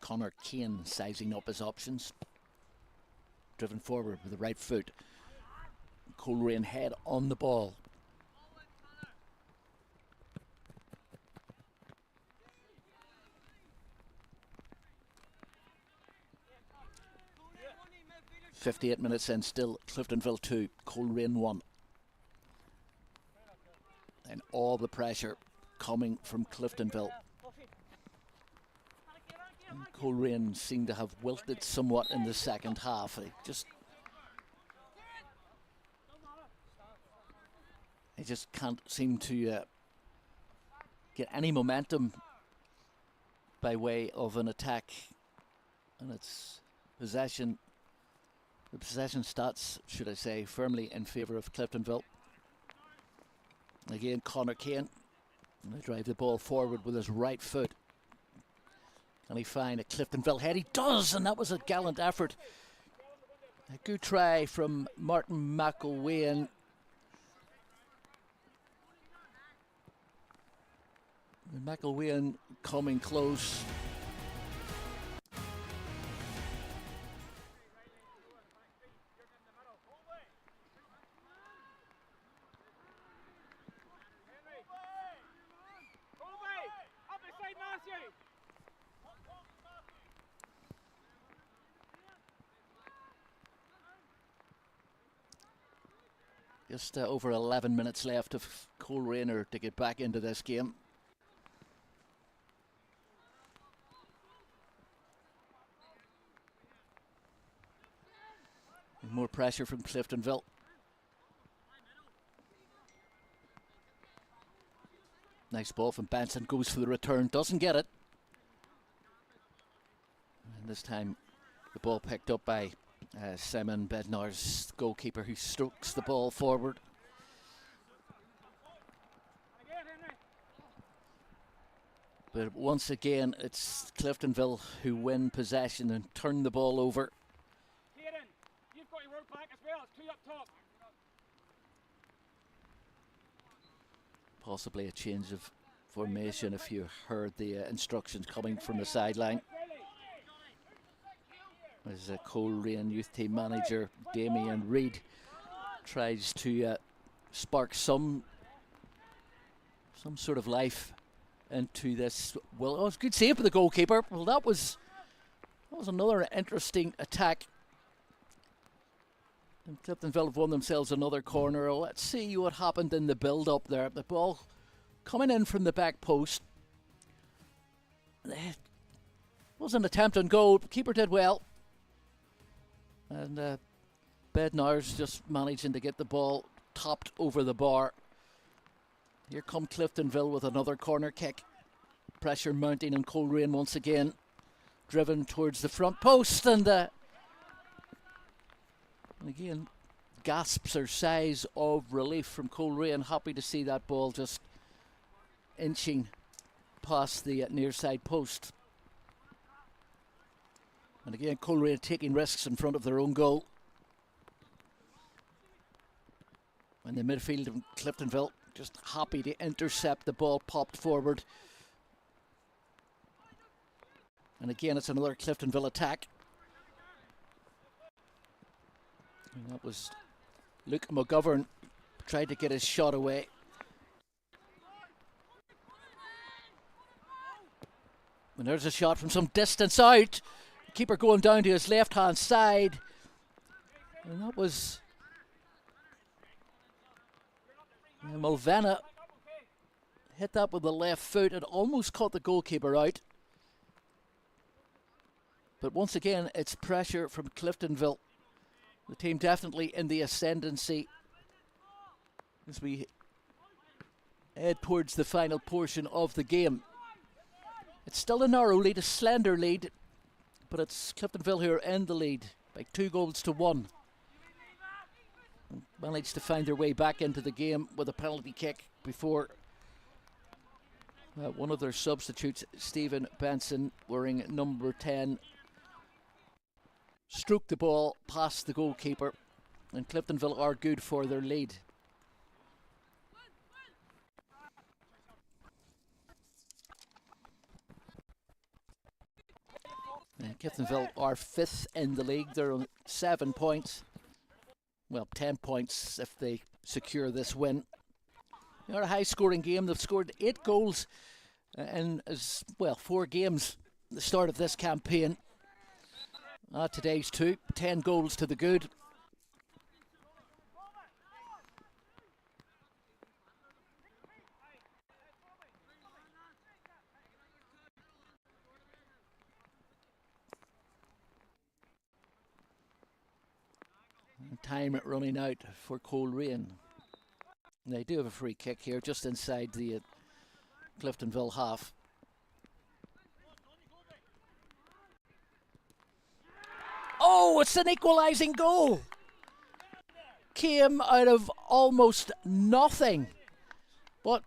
Connor Kane sizing up his options. Driven forward with the right foot. Coleraine head on the ball. Yeah. 58 minutes in, still Cliftonville 2, Coleraine 1. And all the pressure coming from Cliftonville. And Coleraine seemed to have wilted somewhat in the second half. They just can't seem to get any momentum by way of an attack, and it's possession. The possession stats, should I say, firmly in favour of Cliftonville. Again, Connor Kane. They drive the ball forward with his right foot. Can he find a Cliftonville head? He does, and that was a gallant effort. A good try from Martin McElwain. McElwain coming close. Just over 11 minutes left of Coleraine to get back into this game. More pressure from Cliftonville. Nice ball from Benson, goes for the return, doesn't get it. And this time the ball picked up by Simon Bednar's goalkeeper, who strokes the ball forward. But once again, it's Cliftonville who win possession and turn the ball over. You've got your work back as well. It's 2 up top. Possibly a change of formation if you heard the instructions coming from the sideline. As Coleraine youth team manager Damien Reid tries to spark some sort of life into this. Well, it was a good save for the goalkeeper. Well, that was another interesting attack. And Cliftonville have won themselves another corner. Let's see what happened in the build-up there. The ball coming in from the back post. It was an attempt on goal. Keeper did well. And Bednar's just managing to get the ball topped over the bar. Here come Cliftonville with another corner kick. Pressure mounting on Coleraine once again. Driven towards the front post, and again, gasps or sighs of relief from Coleraine. Happy to see that ball just inching past the near side post. And again, Coleraine taking risks in front of their own goal. And the midfield of Cliftonville just happy to intercept the ball popped forward. And again, it's another Cliftonville attack. And that was Luke McGovern tried to get his shot away. And there's a shot from some distance out. Keeper going down to his left-hand side. And that was Mulvanna hit that with the left foot. It almost caught the goalkeeper out. But once again, it's pressure from Cliftonville. The team definitely in the ascendancy as we head towards the final portion of the game. It's still a narrow lead, a slender lead, but it's Cliftonville who are in the lead by 2-1. Managed to find their way back into the game with a penalty kick before one of their substitutes, Stephen Benson, wearing number 10, stroked the ball past the goalkeeper, and Cliftonville are good for their lead. And Cliftonville are 5th in the league. They're on 7 points. Well, 10 points if they secure this win. They're a high-scoring game. They've scored 8 goals in 4 games at the start of this campaign. Today's 2, 10 goals to the good. time running out for Coleraine. They do have a free kick here just inside the Cliftonville half. Oh, it's an equalising goal. Came out of almost nothing. But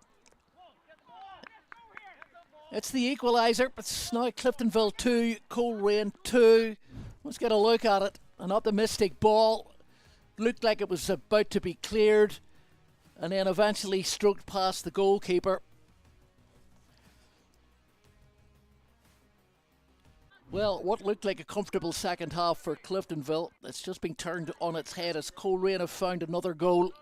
it's the equaliser. It's now Cliftonville 2, Coleraine 2. Let's get a look at it. An optimistic ball. Looked like it was about to be cleared. And then eventually stroked past the goalkeeper. Well, what looked like a comfortable second half for Cliftonville, it's just been turned on its head as Coleraine have found another goal.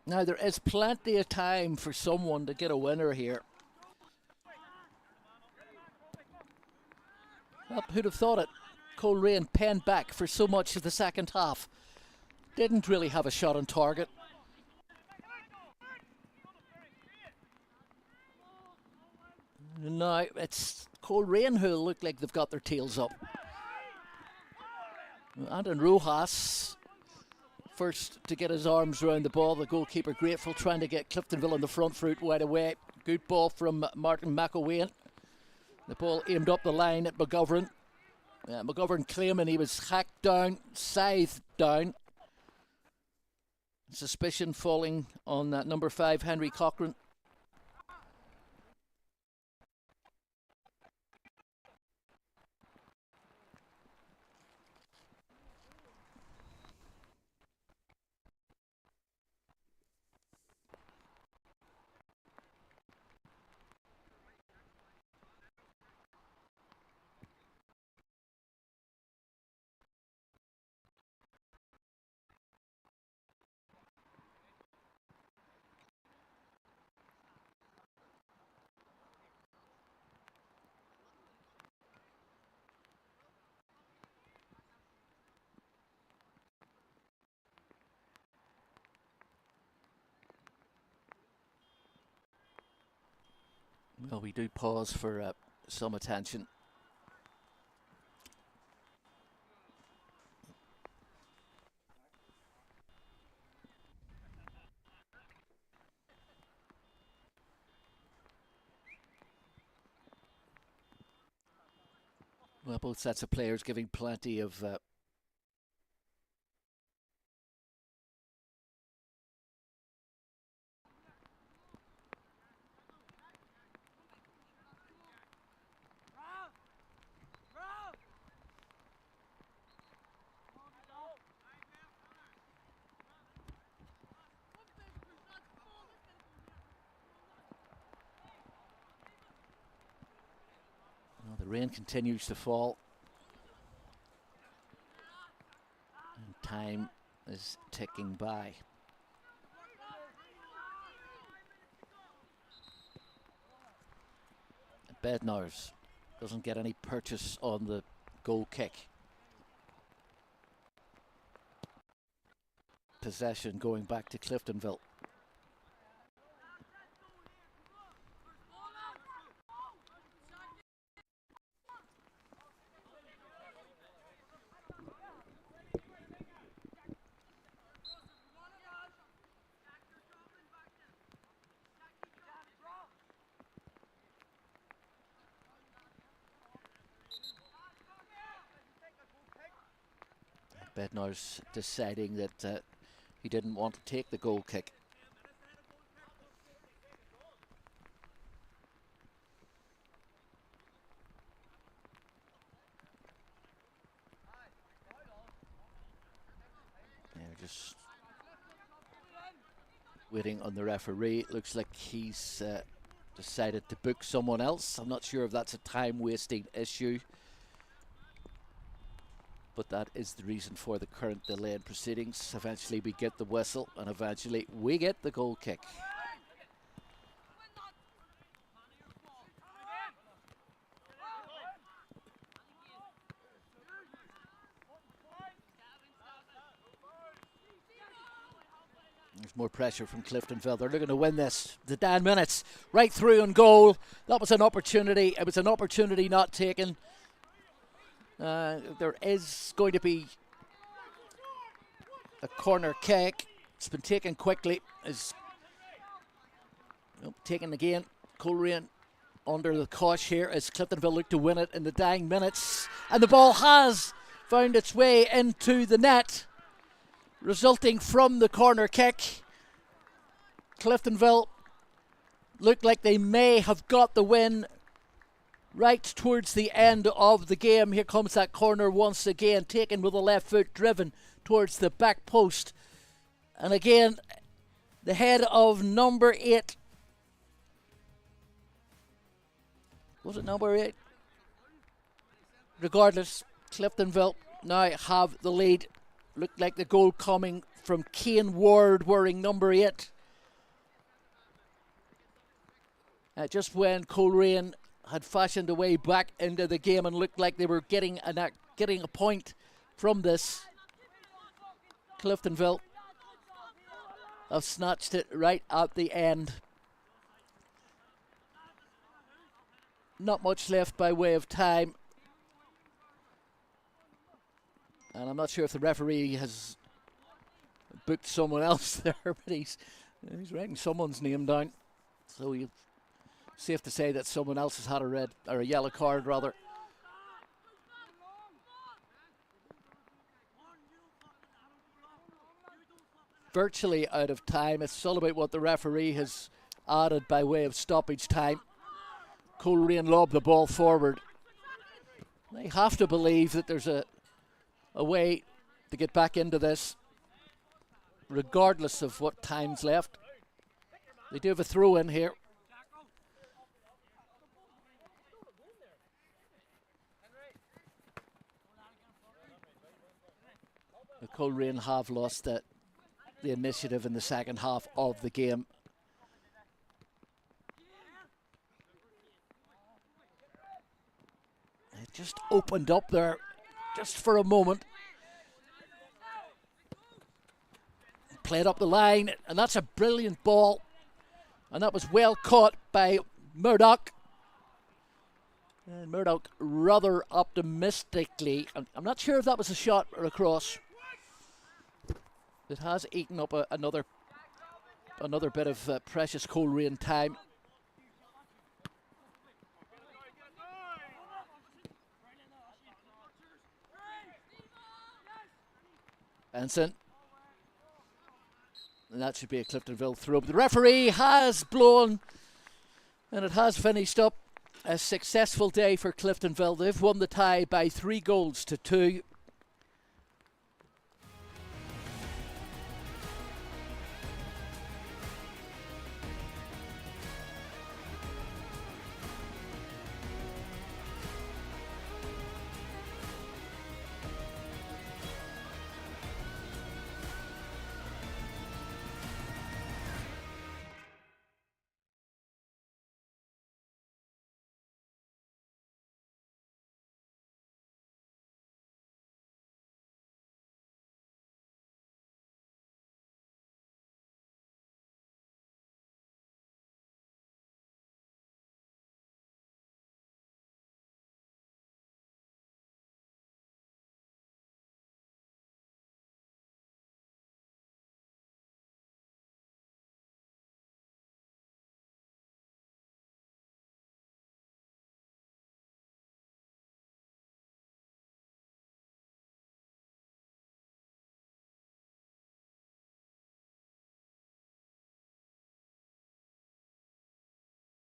Now there is plenty of time for someone to get a winner here. Well, who'd have thought it? Coleraine penned back for so much of the second half. Didn't really have a shot on target. Now it's Coleraine who look like they've got their tails up. Anton Rojas first to get his arms around the ball. The goalkeeper grateful, trying to get Cliftonville on the front foot right away. Good ball from Martin McElwain. The ball aimed up the line at McGovern. McGovern claiming he was hacked down, scythed down. Suspicion falling on number 5, Henry Cochrane. Well, we do pause for some attention. Well, both sets of players giving plenty of the rain continues to fall. And time is ticking by. Bednars doesn't get any purchase on the goal kick. Possession going back to Cliftonville. Bednar's deciding that he didn't want to take the goal kick. They're just waiting on the referee. It looks like he's decided to book someone else. I'm not sure if that's a time-wasting issue, but that is the reason for the current delay in proceedings. Eventually we get the whistle, and eventually we get the goal kick. There's more pressure from Cliftonville. They're looking to win this. The 10 minutes right through on goal. That was an opportunity. It was an opportunity not taken. There is going to be a corner kick. It's been taken quickly. Is taken again. Coleraine under the cosh here as Cliftonville look to win it in the dying minutes. And the ball has found its way into the net, resulting from the corner kick. Cliftonville look like they may have got the win right towards the end of the game. Here comes that corner once again, taken with the left foot, driven towards the back post. And again, the head of number 8. Was it number 8? Regardless, Cliftonville now have the lead. Looked like the goal coming from Kane Ward wearing number 8. Just when Coleraine had fashioned a way back into the game and looked like they were getting a point from this, Cliftonville have snatched it right at the end. Not much left by way of time. And I'm not sure if the referee has booked someone else there, but he's writing someone's name down. So it's safe to say that someone else has had a red or a yellow card rather. Virtually out of time. It's all about what the referee has added by way of stoppage time. Coleraine lobbed the ball forward. They have to believe that there's a way to get back into this, regardless of what time's left. They do have a throw in here. The Coleraine have lost the initiative in the second half of the game. It just opened up there just for a moment. Played up the line, and that's a brilliant ball. And that was well caught by Murdoch. And Murdoch rather optimistically, I'm not sure if that was a shot or a cross. It has eaten up another bit of precious Coleraine time. Benson. And that should be a Cliftonville throw. But the referee has blown, and it has finished up a successful day for Cliftonville. They've won the tie by 3 goals to 2.